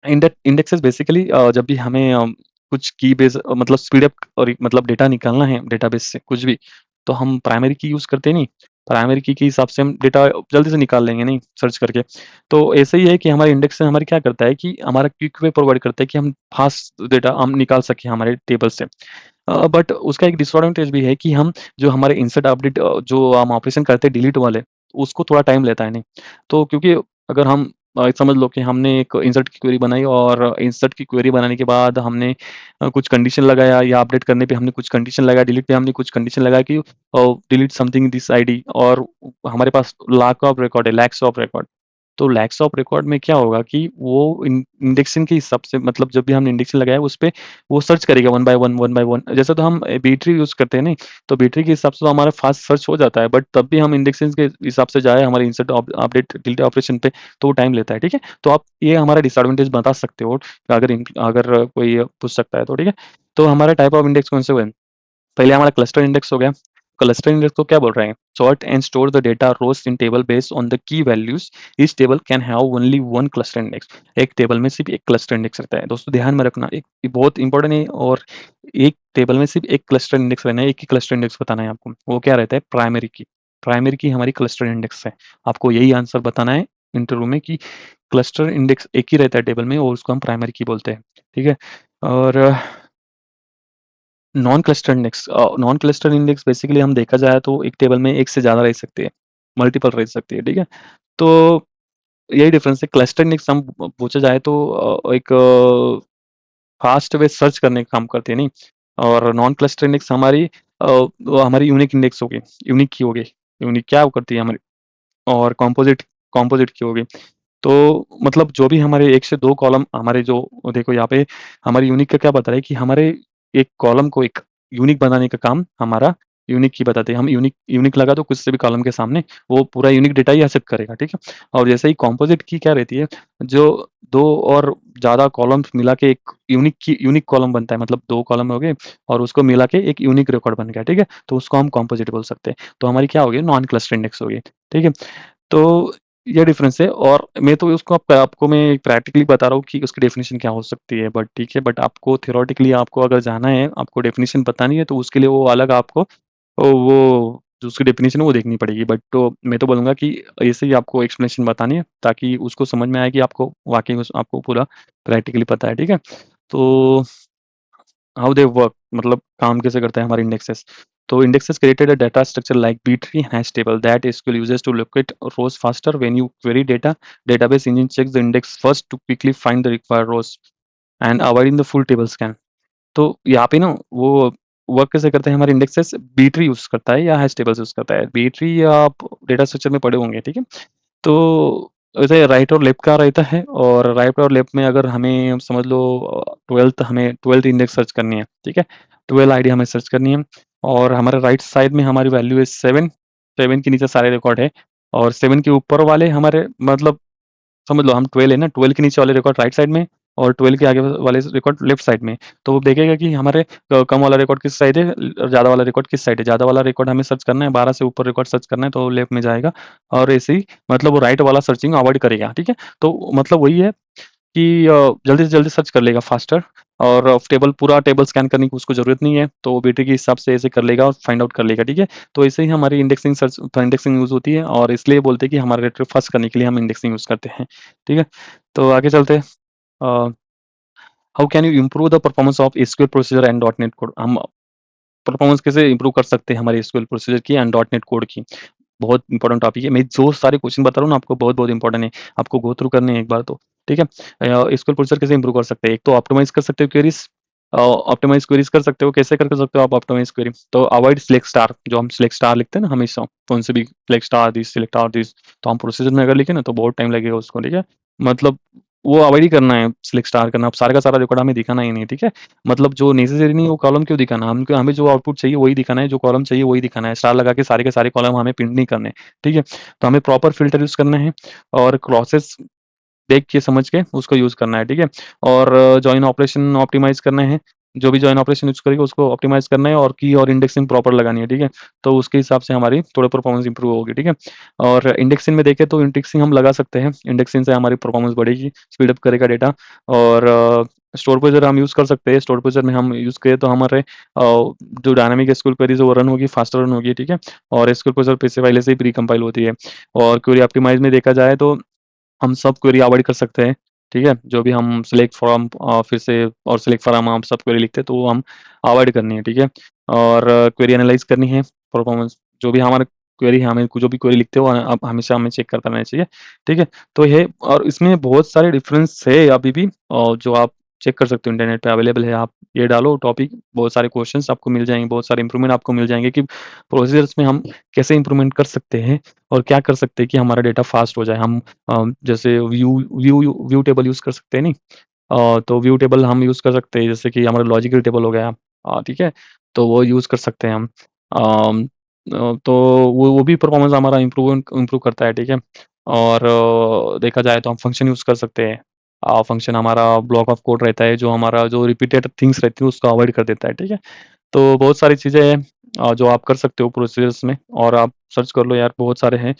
इंडेक्सेस बेसिकली जब भी हमें कुछ की बेस मतलब स्पीड अप और मतलब डेटा निकालना है डेटाबेस से कुछ भी, तो हम प्राइमरी की यूज़ करते नहीं। प्राइमरी की के हिसाब से हम डेटा जल्दी से निकाल लेंगे नहीं सर्च करके। तो ऐसे ही है कि हमारे इंडेक्स से हमारे क्या करता है कि हमारा क्विक वे प्रोवाइड करता है कि हम फास्ट डेटा हम निकाल सकें हमारे टेबल से। बट उसका एक डिसएडवांटेज भी है कि हम जो हमारे इंसर्ट अपडेट जो हम ऑपरेशन करते हैं डिलीट वाले, उसको थोड़ा टाइम लेता है नहीं। तो क्योंकि अगर हम समझ लो कि हमने एक इंसर्ट की क्वेरी बनाई और इंसर्ट की क्वेरी बनाने के बाद हमने कुछ कंडीशन लगाया, या अपडेट करने पे हमने कुछ कंडीशन लगाया, डिलीट पे हमने कुछ कंडीशन लगाया कि डिलीट समथिंग दिस आईडी, और हमारे पास लाख ऑफ रिकॉर्ड है, लैक्स ऑफ रिकॉर्ड। तो लैक्स ऑफ रिकॉर्ड में क्या होगा कि वो इंडेक्सिंग के हिसाब से, मतलब जब भी हमने इंडेक्सिंग लगाया उस पे वो सर्च करेगा वन बाय वन। जैसे तो हम बी-ट्री यूज़ करते हैं नहीं, तो बी-ट्री के हिसाब से तो हमारा फास्ट सर्च हो जाता है, बट तब भी हम इंडेक्सिंग के हिसाब से जाए हमारे इंसर्ट अपडेट डिलीट ऑपरेशन पे, तो वो टाइम लेता है, ठीक है? तो आप ये हमारा डिसएडवांटेज बता सकते हो, अगर कोई पूछ सकता है तो, ठीक है? तो हमारा टाइप ऑफ इंडेक्स कौन से हुए? पहले हमारा क्लस्टर इंडेक्स हो गया, क्लस्टर इंडेक्स को क्या बोल रहे हैं? Sort and store the data rows in table based on the key values. Each table can have only one cluster index. एक टेबल में सिर्फ एक क्लस्टर इंडेक्स रहता है। दोस्तों ध्यान में रखना, एक ये बहुत इंपॉर्टेंट है। और एक टेबल में सिर्फ एक क्लस्टर इंडेक्स रहना है, एक ही क्लस्टर इंडेक्स बताना है आपको। वो क्या रहता है? प्राइमरी की। प्राइमरी की हमारी क्लस्टर इंडेक्स है। आपको यही आंसर बताना है इंटरव्यू में कि क्लस्टर इंडेक्स एक ही रहता है टेबल में और उसको हम प्राइमरी की बोलते हैं। ठीक है। और नॉन क्लस्टर इंडेक्स बेसिकली हम देखा जाए तो एक टेबल में एक से ज़्यादा रह सकते हैं, मल्टीपल रह सकती है। ठीक है। तो यही डिफरेंस है। क्लस्टर इंडेक्स हम पूछा जाए तो एक फास्ट वे सर्च करने का काम करती है, नहीं। और नॉन क्लस्टर इंडेक्स हमारी वो हमारी यूनिक इंडेक्स होगी, यूनिक की होगी। यूनिक क्या करती है हमारी? और कंपोजिट कंपोजिट की होगी। तो मतलब जो भी हमारे 1 से 2 कॉलम हमारे जो देखो यहाँ पे हमारी यूनिक का क्या बता रहा है कि हमारे एक कॉलम को एक यूनिक बनाने का काम हमारा यूनिक की बताते हैं। हम यूनिक यूनिक लगा तो कुछ से भी कॉलम के सामने वो पूरा यूनिक डेटा ही एक्सेप्ट करेगा, ठीक है? और जैसे ही कंपोजिट की क्या रहती है, जो 2 और ज़्यादा कॉलम्स मिला के एक यूनिक कॉलम बनता है। मतलब 2 कॉलम हो गए और उसको मिला के एक यूनिक रिकॉर्ड बन गया, ठीक है? तो उसको हम कंपोजिट बोल सकते हैं। तो हमारी क्या हो गई? नॉन क्लस्टर इंडेक्स हो गई, ठीक है? तो ये डिफरेंस है। और मैं तो उसको आपको मैं प्रैक्टिकली बता रहा हूँ कि उसकी डेफिनेशन क्या हो सकती है, बट ठीक है। बट आपको थ्योरेटिकली आपको अगर जाना है, आपको डेफिनेशन बतानी है, तो उसके लिए वो अलग आपको वो जो उसकी डेफिनेशन है वो देखनी पड़ेगी। बट तो मैं तो बोलूँगा कि ऐसे ही आपको एक्सप्लेनेशन बतानी है ताकि उसको समझ में आए कि आपको वाक़ई में आपको पूरा प्रैक्टिकली पता है, ठीक है? तो हाउ दे वर्क, मतलब काम कैसे करते हैं हमारे इंडेक्सेस। तो indexes created a data structure like B tree hash table that SQL uses to locate rows faster when you query data. Database engine checks the index first to quickly find the required rows and avoiding the full table scan. तो यहाँ पे ना वो वर्क कैसे करते हैं हमारे इंडेक्सेस? बी ट्री यूज़ करता है या हैश टेबल्स यूज़ करता है। बी ट्री आप डेटा स्ट्रक्चर में पढ़े होंगे, ठीक है? तो वैसे राइट और लेफ्ट का रहता है। और राइट और लेफ्ट में अगर हमें समझ लो 12th इंडेक्स सर्च करनी है, ठीक है? 12 आईडी हमें सर्च करनी है और हमारे राइट साइड में हमारी वैल्यू है 7, 7 के नीचे सारे रिकॉर्ड है और 7 के ऊपर वाले हमारे मतलब समझ लो हम 12 है ना, 12 के नीचे वाले रिकॉर्ड राइट साइड में और 12 के आगे वाले रिकॉर्ड लेफ्ट साइड में। तो वो देखेगा कि हमारे कम वाला रिकॉर्ड किस साइड है, ज़्यादा वाला रिकॉर्ड किस साइड है। ज़्यादा वाला रिकॉर्ड हमें सर्च करना है, 12 से ऊपर रिकॉर्ड सर्च करना है तो लेफ्ट में जाएगा। और ऐसे ही मतलब वो राइट वाला सर्चिंग अवॉइड करेगा, ठीक है? तो मतलब वही है कि जल्दी से जल्दी सर्च कर लेगा फास्टर। और टेबल पूरा टेबल स्कैन करने की उसको ज़रूरत नहीं है, तो वो बीटी के हिसाब से ऐसे कर लेगा और फाइंड आउट कर लेगा, ठीक है? तो ऐसे ही हमारी इंडेक्सिंग यूज़ होती है और इसलिए बोलते हैं कि हमारा रेट फर्स्ट करने के लिए हम इंडेक्सिंग यूज़ करते हैं, ठीक है? तो आगे चलते हैं। Uh, how can you improve the performance of SQL procedure and dot net code? हम परफॉर्मेंस कैसे इम्प्रूव कर सकते हैं हमारे एसक्यूएल प्रोसीजर की एंड डॉट नेट कोड की? बहुत इंपॉर्टेंट टॉपिक है। मैं जो सारे क्वेश्चन बता रहा हूँ ना आपको बहुत-बहुत इंपॉर्टेंट है। आपको गो थ्रू करने हैं एक बार तो, ठीक है? एसक्यूएल प्रोसीजर कैसे इंप्रूव कर सकते हैं? एक तो ऑप्टिमाइज़ कर सकते हो क्वेरीज़। ऑप्टिमाइज़ क्वेरीज़ कर सकते हो। कैसे कर सकते हो आप ऑप्टिमाइज़ क्वेरी? तो अवॉइड सिलेक्ट स्टार, जो हम सिलेक्ट स्टार लिखते हैं ना हमेशा, कौन से भी सिलेक्ट स्टार दिस, तो हम प्रोसीजर में अगर लिखे ना तो बहुत टाइम लगेगा उसको, ठीक है? मतलब वो अवॉइड ही करना है सिलेक्ट स्टार करना। अब सारा का सारा रिकॉर्ड हमें दिखाना ही नहीं, ठीक है? मतलब जो नेसेसरी नहीं है वो कॉलम क्यों दिखाना? हमको हमें जो आउटपुट चाहिए वही दिखाना है, जो कॉलम चाहिए वही दिखाना है। स्टार लगा के सारे कॉलम हमें प्रिंट नहीं करने, ठीक है? तो हमें प्रॉपर फ़िल्टर यूज़ करना है और क्लॉज़ेस देख के समझ के उसको यूज़ करना है, ठीक है? और जॉइन ऑपरेशन ऑप्टिमाइज़ करने हैं। जो भी जॉइन ऑपरेशन यूज़ करेगा उसको ऑप्टिमाइज़ करना है और की और इंडेक्सिंग प्रॉपर लगानी है, ठीक है? तो उसके हिसाब से हमारी थोड़ा परफॉर्मेंस इंप्रूव होगी, ठीक है? और इंडेक्सिंग में देखें तो इंडेक्सिंग हम लगा सकते हैं। इंडेक्सिंग से हमारी परफॉर्मेंस बढ़ेगी, स्पीड अप करेगा डेटा। और स्टोर पोज़र हम यूज़ कर सकते हैं। स्टोर पोज़र में हम यूज़ करें तो हमारे जो डायनामिक एसक्यूएल क्वेरीज़ है वो रन होगी, फास्टर रन होगी, ठीक है? और एसक्यूएल पोज़र पहले से ही प्री कंपाइल होती है। और क्वेरी ऑप्टिमाइज़ में देखा जाए तो हम सब क्वेरी अवॉइड कर सकते हैं, ठीक है? जो भी हम सिलेक्ट फ्रॉम फिर से और सिलेक्ट फ्रॉम हम सब क्वेरी लिखते हैं, तो वो हम अवॉइड करनी है, ठीक है? और क्वेरी एनालाइज़ करनी है, परफॉर्मेंस जो भी हमारा क्वेरी है, हमें जो भी क्वेरी लिखते हो अब हमेशा हमें चेक करता रहना चाहिए, ठीक है? तो ये और इसमें बहुत सारे डिफरेंस है अभी भी जो आप चेक कर सकते हो, इंटरनेट पे अवेलेबल है। आप ये डालो टॉपिक, बहुत सारे क्वेश्चन्स आपको मिल जाएँगे, बहुत सारे इंप्रूवमेंट आपको मिल जाएँगे कि प्रोसीजर्स में हम कैसे इंप्रूवमेंट कर सकते हैं और क्या कर सकते हैं कि हमारा डेटा फ़ास्ट हो जाए। हम जैसे व्यू टेबल यूज़ कर सकते हैं नहीं? तो व्यू टेबल हम यूज़ कर सकते हैं जैसे कि हमारा लॉजिकल टेबल हो गया ठीक है? तो वो यूज़ कर सकते हैं हम। अम, तो वो भी परफॉर्मेंस हमारा इम्प्रूव करता है, ठीक है? और देखा जाए तो हम फंक्शन यूज़ कर सकते हैं। फंक्शन हमारा ब्लॉक ऑफ कोड रहता है जो हमारा जो रिपीटेड थिंग्स रहती है उसको अवॉइड कर देता है, ठीक है? तो बहुत सारी चीज़ें हैं। जो आप कर सकते हो प्रोसीजर्स में, और आप सर्च कर लो यार, बहुत सारे हैं।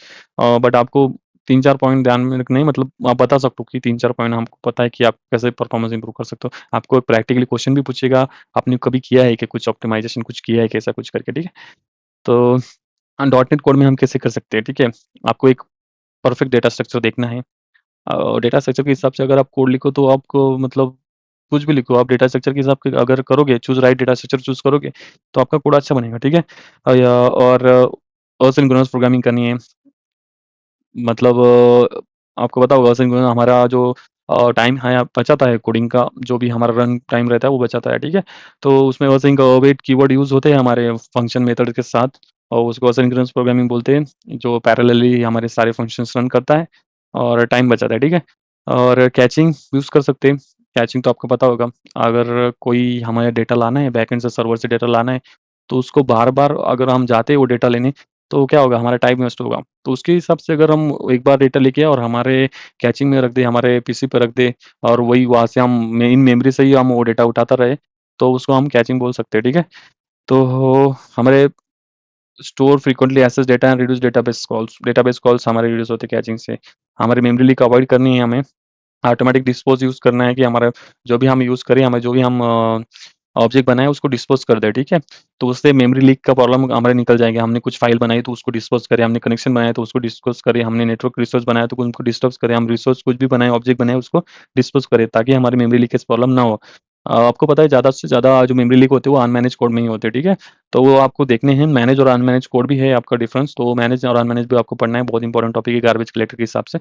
बट आपको 3-4 पॉइंट ध्यान में रखने हैं, मतलब आप बता सकते हो कि 3-4 पॉइंट हमको पता है कि आप कैसे परफॉर्मेंस इंप्रूव कर सकते हो। आपको प्रैक्टिकली क्वेश्चन भी पूछेगा, आपने कभी किया है कि कुछ ऑप्टिमाइज़ेशन कुछ किया है कैसा कुछ करके, ठीक है? तो डॉट नेट कोड में हम कैसे कर सकते हैं, ठीक है? आपको एक परफेक्ट डेटा स्ट्रक्चर देखना है। डेटा स्ट्रक्चर के हिसाब से अगर आप कोड लिखो तो आपको मतलब कुछ भी लिखो, आप डेटा स्ट्रक्चर के हिसाब से अगर करोगे, choose right data structure choose करोगे, तो आपका कोड अच्छा बनेगा, ठीक है? या और असिंक्रोनस प्रोग्रामिंग करनी है, मतलब आपको पता होगा सिंक्रोनस हमारा जो टाइम है बचाता है कोडिंग का, जो भी हमारा रन टाइम रहता है वो बचाता है, ठीक है? तो उसमें असिंक अवेट कीवर्ड यूज़ होते हैं हमारे फंक्शन मेथड के साथ, और उसको असिंक्रोनस प्रोग्रामिंग बोलते हैं, जो पैरेलली हमारे सारे फंक्शंस रन करता है और टाइम बचाता है, ठीक है? और कैचिंग यूज़ कर सकते हैं। कैचिंग तो आपको पता होगा, अगर कोई हमें डेटा लाना है, बैकएंड से सर्वर से डेटा लाना है, तो उसको बार-बार अगर हम जाते हैं वो डेटा लेने, तो क्या होगा, हमारा टाइम वेस्ट होगा। तो उसके हिसाब से अगर हम एक बार डेटा लेके आए और हमारे कैचिंग में रख दें, हमारे पीसी पे रख दें, और वही वहाँ से हम मेन मेमोरी से ही हम वो डेटा उठाता रहे, तो उसको हम कैचिंग बोल सकते हैं, ठीक है? तो हमारे store frequently access data and reduce database calls हमारे रिड्यूस होते हैं कैचिंग से। हमारी मेमोरी लीक अवॉइड करनी है हमें। ऑटोमैटिक डिस्पोज़ यूज़ करना है कि हमारा जो भी हम यूज़ करें, हमें जो भी हम ऑब्जेक्ट बनाएँ उसको डिस्पोज़ कर दें, ठीक है? तो उससे मेमोरी लीक का प्रॉब्लम हमारे निकल जाएगा। हमने कुछ फ़ाइल बनाई तो उसको डिस्पोज़ करें, हमने कनेक्शन बनाया तो उसको डिस्पोज़ करें, हमने नेटवर्क रिसोर्स बनाया तो उनको डिस्पोज़ करें, हम रिसोर्स कुछ भी बनाए, ऑब्जेक्ट बनाए उसको डिस्पोज़ करें, ताकि हमारी मेमोरी लीकेज प्रॉब्लम ना हो। आपको पता है ज़्यादा से ज़्यादा जो मेमोरी लीक होते हैं वो अनमैनेज कोड में ही होते हैं, ठीक है? तो वो आपको देखने हैं, मैनेज और अनमैनेज कोड भी है आपका डिफरेंस, तो मैनेज और अनमैनेज भी आपको पढ़ना है, बहुत इंपॉर्टेंट टॉपिक है गार्बेज कलेक्टर के हिसाब से।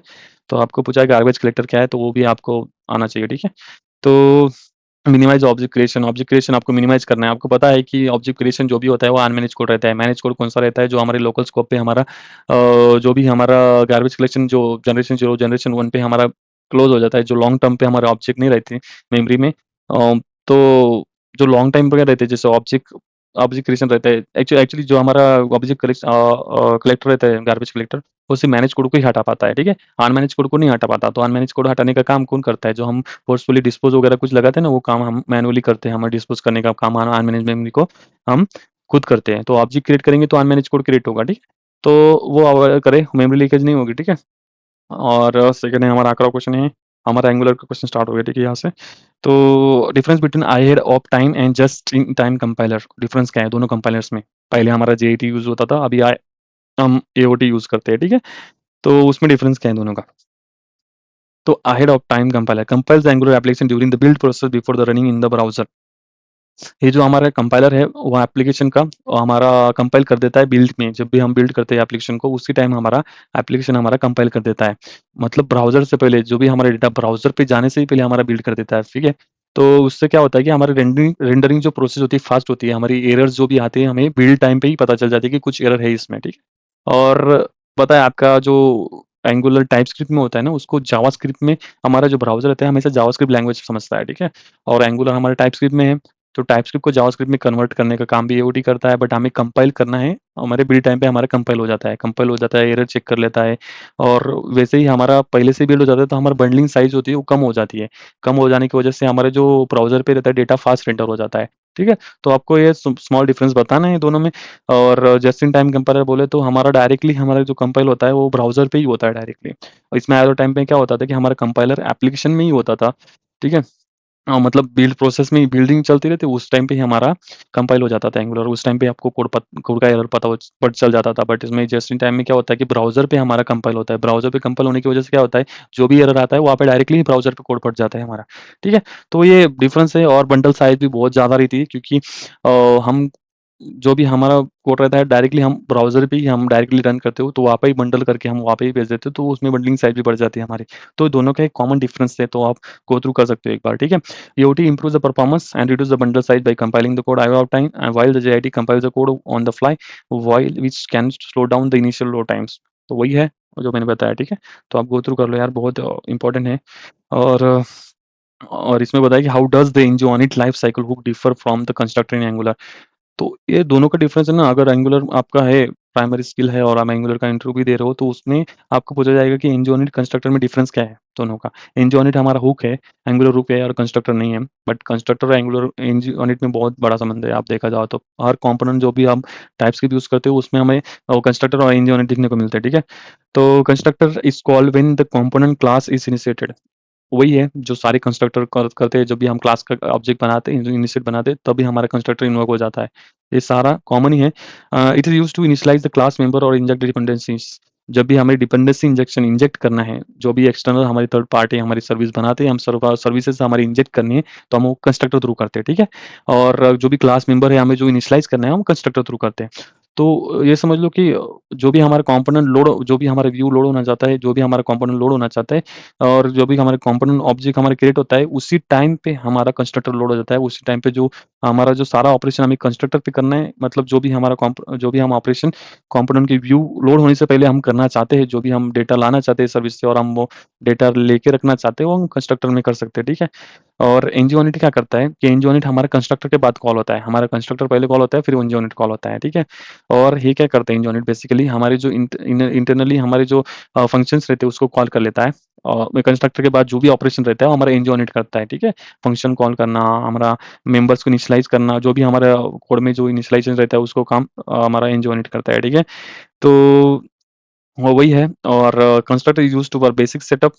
तो आपको पूछा है गार्बेज कलेक्टर क्या है, तो वो भी आपको आना चाहिए, ठीक है? तो मिनिमाइज़ ऑब्जेक्ट क्रिएशन आपको मिनिमाइज़ करना है। आपको पता है कि ऑब्जेक्ट क्रिएशन जो भी होता है वो अनमैनेज कोड रहता है। मैनेज कोड कौन-सा रहता है, जो हमारे लोकल स्कोप पे हमारा जो भी हमारा गार्बेज कलेक्शन जो जनरेशन 0, जनरेशन 1 पे हमारा क्लोज़ हो जाता है, जो लॉन्ग टर्म पे हमारे ऑब्जेक्ट नहीं रहते मेमोरी में। तो जो लॉन्ग टाइम पे रहते हैं, जैसे ऑब्जेक्ट ऑब्जेक्ट क्रिएशन रहता है, एक्चुअली जो हमारा ऑब्जेक्ट कलेक्टर रहता है, गार्बेज कलेक्टर, वो सिर्फ़ मैनेज कोड को ही हटा पाता है, ठीक है? अनमैनेज कोड को नहीं हटा पाता। तो अनमैनेज कोड हटाने का काम कौन करता है? जो हम फ़ोर्सफुली डिस्पोज़ वगैरह कुछ लगाते हैं ना, वो काम हम मैनुअली करते हैं। हमें डिस्पोज़ करने का काम अनमैनेज मेमोरी को हम खुद करते हैं। तो ऑब्जेक्ट क्रिएट करेंगे तो अनमैनेज कोड क्रिएट होगा, ठीक है? तो वो अवॉइड करें, मेमोरी लीकेज नहीं होगी, ठीक है? और सेकंड है हमारा आखिरी क्वेश्चन है, हमारा एंगुलर का क्वेश्चन स्टार्ट हो गया, ठीक है, यहाँ से। तो difference between ahead of time and just in time compiler, difference क्या है दोनों कंपाइलर्स में? पहले हमारा जेईटी यूज़ होता था, अभी हम एओटी यूज़ करते हैं, ठीक है? तो उसमें डिफरेंस क्या है दोनों का? तो ahead of time compiler compiles the angular application during the build process before the running in the browser. ये जो हमारा कंपाइलर है, वो एप्लीकेशन का हमारा कंपाइल कर देता है बिल्ड में। जब भी हम बिल्ड करते हैं एप्लीकेशन को, उसी टाइम हमारा एप्लीकेशन हमारा कंपाइल कर देता है। मतलब ब्राउज़र से पहले, जो भी हमारा डेटा ब्राउज़र पे जाने से ही पहले हमारा बिल्ड कर देता है, ठीक है? तो उससे क्या होता है कि हमारी रेंडरिंग रेंडरिंग जो प्रोसेस होती है फास्ट होती है। हमारी एरर्स जो भी आती है, हमें बिल्ड टाइम पे ही पता चल जाती है कि कुछ एरर है इसमें, ठीक है? और पता है आपका जो एंगुलर टाइपस्क्रिप्ट में होता है ना, उसको जावास्क्रिप्ट में हमारा जो ब्राउज़र रहता है हमेशा जावास्क्रिप्ट लैंग्वेज समझता है, ठीक है? और एंगुलर हमारा टाइपस्क्रिप्ट में है, तो टाइपस्क्रिप्ट को जावास्क्रिप्ट में कन्वर्ट करने का काम भी एओटी करता है, बट हमें कंपाइल करना है, हमारे बिल्ड टाइम पे हमारा कंपाइल हो जाता है, एरर चेक कर लेता है, और वैसे ही हमारा पहले से बिल्ड हो जाता है, तो हमारा बंडलिंग साइज़ होती है वो कम हो जाती है। कम हो जाने की वजह से हमारे जो ब्राउज़र पे रहता है डेटा फास्ट रेंडर हो जाता है, ठीक है? तो आपको ये स्मॉल डिफरेंस बताना है दोनों में। और जस्ट इन टाइम कंपाइलर बोले तो हमारा डायरेक्टली हमारा जो कंपाइल होता है वो ब्राउज़र पे ही होता है डायरेक्टली। और इसमें एट द टाइम पे क्या होता था कि हमारा कंपाइलर एप्लीकेशन में ही होता था, ठीक है? मतलब बिल्ड प्रोसेस में ही बिल्डिंग चलती रहती, उस टाइम पे ही हमारा कंपाइल हो जाता था एंगुलर, उस टाइम पे आपको कोड का एरर पता चल जाता था। बट इसमें जस्ट इन टाइम में क्या होता है कि ब्राउज़र पे हमारा कंपाइल होता है। ब्राउज़र पे कंपाइल होने की वजह से क्या होता है, जो भी एरर आता है वहाँ पे डायरेक्टली ब्राउज़र पे कोड पड़ जाता है हमारा, ठीक है? तो ये डिफरेंस है, और बंडल साइज़ भी बहुत ज़्यादा रहती है, क्योंकि हम जो भी हमारा कोड रहता है डायरेक्टली हम ब्राउज़र पे ही हम डायरेक्टली रन करते हो, तो वहाँ पे ही बंडल करके हम वहाँ पे ही भेज देते हो, तो उसमें बंडलिंग साइज़ भी बढ़ जाती है हमारी। तो दोनों का एक कॉमन डिफरेंस है, तो आप गो थ्रू कर सकते हो एक बार, ठीक है? AOT improves the performance and reduce the bundle size by compiling the code ahead of time, and while the JIT compiles the code on the fly, while which can slow down the initial load times। तो वही है जो मैंने बताया, ठीक है? तो आप गो थ्रू कर लो यार, बहुत इम्पोर्टेंट है। और और इसमें बताया कि how does the ngOnInit life cycle hook differ from the constructor in Angular. तो ये दोनों का डिफरेंस है ना, अगर एंगुलर आपका है प्राइमरी स्किल है और आप एंगुलर का इंटरव्यू भी दे रहे हो, तो उसमें आपको पूछा जाएगा कि हिंज यूनिट, कंस्ट्रक्टर में डिफरेंस क्या है दोनों का। हिंज यूनिट हमारा हुक है, एंगुलर हुक है और कंस्ट्रक्टर नहीं है। बट कंस्ट्रक्टर और एंगुलर हिंज यूनिट में बहुत बड़ा संबंध है, आप देखा जाओ तो। हर कंपोनेंट जो भी हम टाइप्स के यूज़ करते हो, उसमें हमें कंस्ट्रक्टर और हिंज यूनिट दिखने को मिलता है, ठीक है? तो constructor is called when the component class is initiated. वही है जो सारे कंस्ट्रक्टर करते हैं, जब भी हम क्लास का ऑब्जेक्ट बनाते हैं, इनिशिएट बनाते हैं, तभी हमारा कंस्ट्रक्टर इन्वोक हो जाता है। ये सारा कॉमन ही है। It is used to initialize the class member और इंजेक्ट डिपेंडेंसीज़। जब भी हमें डिपेंडेंसी इंजेक्शन इंजेक्ट करना है, जो भी एक्सटर्नल हमारी थर्ड पार्टी हमारी सर्विस बनाते हैं, हम सर्विसेज हमारी इंजेक्ट करनी है, तो हम वो कंस्ट्रक्टर थ्रू करते हैं, ठीक है? और जो भी क्लास मेंबर है, हमें जो इनिशियलाइज़ करना है, हम कंस्ट्रक्टर थ्रू करते हैं। तो ये समझ लो कि जो भी हमारा कंपोनेंट लोड, जो भी हमारा व्यू लोड होना चाहता है, जो भी हमारा कंपोनेंट लोड होना चाहता है, और जो भी हमारे कंपोनेंट ऑब्जेक्ट हमारा क्रिएट होता है, उसी टाइम पे हमारा कंस्ट्रक्टर लोड हो जाता है। उसी टाइम पे जो हमारा जो सारा ऑपरेशन हमें कंस्ट्रक्टर पे करना है, मतलब जो भी हम ऑपरेशन कंपोनेंट की व्यू लोड होने से पहले हम करना चाहते हैं, जो भी हम डेटा लाना चाहते हैं सर्विस से और हम वो डेटा लेके रखना चाहते हैं, वो हम कंस्ट्रक्टर में कर सकते हैं, ठीक है? और एनजीओनिट क्या करता है कि एनजीओनिट हमारे कंस्ट्रक्टर के बाद कॉल होता है। हमारा कंस्ट्रक्टर पहले कॉल होता है, फिर एनजीओनिट कॉल होता है, ठीक है? और ये क्या करते हैं एनजीओनिट, बेसिकली हमारे जो इंटरनली हमारे जो फंक्शंस रहते हैं, उसको कॉल कर लेता है। और कंस्ट्रक्टर के बाद जो भी ऑपरेशन रहता है, वो हमारा एनजीओनिट करता है, ठीक है? फंक्शन कॉल करना, हमारा मेंबर्स को इनिशियलाइज़ करना, जो भी हमारा कोड में जो इनिशियलाइज़ेशन रहता है, उसको काम हमारा एनजीओनिट करता है, ठीक है? तो वो वही है। और constructor is used to for basic setup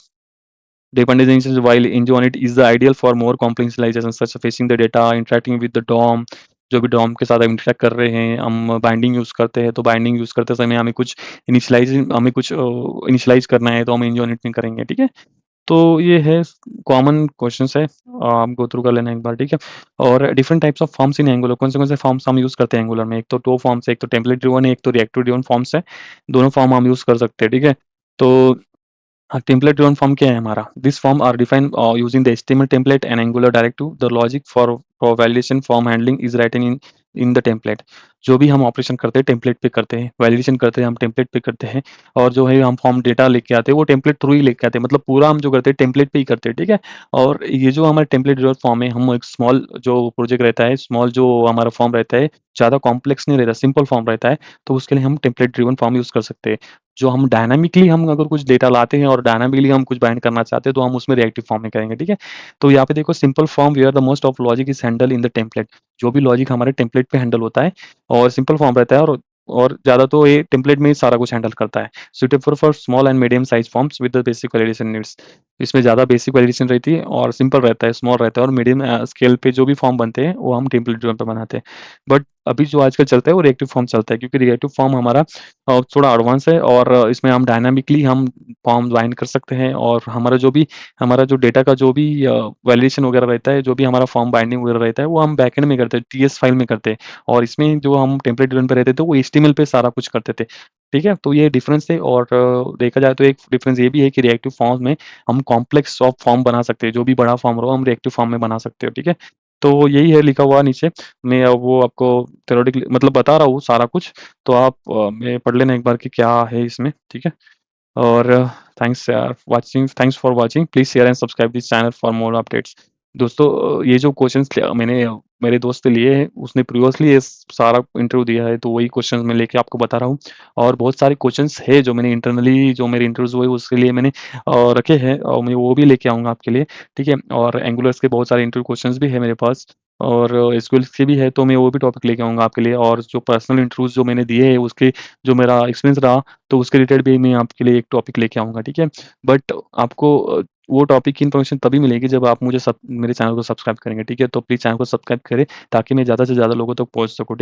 dependencies, while NGONIT is the ideal for more complex initializations such as fetching the data, interacting with the DOM। जो भी DOM के साथ इंटरैक्ट कर रहे हैं, हम बाइंडिंग यूज़ करते हैं, तो बाइंडिंग यूज़ करते समय हमें कुछ इनिशियलाइज़ करना है, तो हम NGONIT में करेंगे, ठीक है? तो ये है, कॉमन क्वेश्चंस है, आप गो थ्रू कर लेना एक बार, ठीक है? और different types of forms in angular, कौन से फॉर्म्स हम यूज़ करते हैं एंगुलर में? एक तो 2 फॉर्म्स है, एक तो टेम्पलेट ड्रिवन है, एक तो रिएक्टिव ड्रिवन फॉर्म्स है। दोनों फॉर्म हम यूज़ कर सकते हैं, ठीक है? तो हाँ, टेम्पलेट ड्रिवन फॉर्म क्या है हमारा? This form are defined using the HTML template and Angular directive. The logic for validation form handling is written in in the template. जो भी हम ऑपरेशन करते हैं टेम्पलेट पे करते हैं, वैलिडेशन करते हैं हम टेम्पलेट पे करते हैं, और जो है हम फॉर्म डेटा लेके आते हैं, वो टेम्पलेट थ्रू ही लेके आते हैं, मतलब पूरा हम जो करते हैं टेम्पलेट पे ही करते हैं, ठीक है? और ये जो हमारा टेम्पलेट ड्रिवन फॉर्म है, हम एक स्मॉल जो प्रोजेक्ट रहता है, स्मॉल जो हमारा फॉर्म रहता है, ज़्यादा कॉम्प्लेक्स नहीं रहता, सिंपल फॉर्म रहता है, तो उसके लिए हम टेम्पलेट ड्रिवन फॉर्म यूज़ कर सकते हैं। जो हम डायनामिकली हम अगर कुछ डेटा लाते हैं और डायनामिकली हम कुछ बाइंड करना चाहते हैं, तो हम उसमें रिएक्टिव फॉर्म में करेंगे, ठीक है? तो यहाँ पे देखो, simple form where the most of logic is handled in the template. जो भी लॉजिक हमारे टेम्पलेट पे हैंडल होता है, और सिंपल फॉर्म रहता है, और ज़्यादा तो ये टेम्पलेट में ही सारा कुछ हैंडल करता है। Suitable for small and medium size forms with the basic validation needs. इसमें ज़्यादा बेसिक वैलिडेशन रहती है और सिंपल रहता है, स्मॉल रहता है, और मीडियम स्केल पे जो भी फॉर्म बनते हैं, वो हम टेम्पलेट ड्रिवन पे बनाते हैं। बट अभी जो आजकल चलता है, वो रिएक्टिव फॉर्म चलता है, क्योंकि रिएक्टिव फॉर्म हमारा थोड़ा एडवांस है, और इसमें हम डायनामिकली हम फॉर्म बाइंड कर सकते हैं, और हमारा जो डेटा का जो भी वैलिडेशन वगैरह रहता है, जो भी हमारा फॉर्म बाइंडिंग वगैरह रहता है, वो हम बैकएंड में करते हैं, टीएस फाइल में करते हैं। और इसमें जो हम टेम्पलेट ड्रिवन पे रहते थे, वो एचटीएमएल पे सारा कुछ करते थे, ठीक है? तो ये डिफरेंस है। और देखा जाए तो एक डिफरेंस ये भी है कि रिएक्टिव फॉर्म में हम कॉम्प्लेक्स ऑफ फॉर्म बना सकते हैं, जो भी बड़ा फॉर्म हो हम रिएक्टिव फॉर्म में बना सकते हो, ठीक है? तो यही है लिखा हुआ नीचे। मैं वो आपको थ्योरेटिकली मतलब बता रहा हूँ सारा कुछ, तो आप मैं पढ़ लेना एक बार कि क्या है इसमें, ठीक है? और thanks for watching, please share and subscribe this channel for more updates. दोस्तों, ये जो क्वेश्चंस मैंने मेरे दोस्त से लिए हैं, उसने प्रीवियसली ये सारा इंटरव्यू दिया है, तो वही क्वेश्चंस मैं लेके आपको बता रहा हूँ। और बहुत सारे क्वेश्चंस है जो मैंने इंटरनली, जो मेरे इंटरव्यूज़ हुए उसके लिए मैंने रखे हैं, और मैं वो भी लेके आऊँगा आपके लिए, ठीक है? और एंगुलर्स के बहुत सारे इंटरव्यू क्वेश्चंस भी है मेरे पास, और एसक्यूएल के भी है, तो मैं वो भी टॉपिक लेके आऊँगा आपके लिए। और जो पर्सनल इंटरव्यूज़ जो मैंने दिए हैं, उसके जो मेरा एक्सपीरियंस रहा, तो उसके रिलेटेड भी मैं आपके लिए एक टॉपिक लेके आऊँगा, ठीक है? बट आपको वो टॉपिक की इन्फॉर्मेशन तभी मिलेगी जब आप मुझे मेरे चैनल को सब्सक्राइब करेंगे, ठीक है? तो प्लीज़ चैनल को सब्सक्राइब करें, ताकि मैं ज़्यादा से ज़्यादा लोगों तक पहुँच सकूँ, ठीक?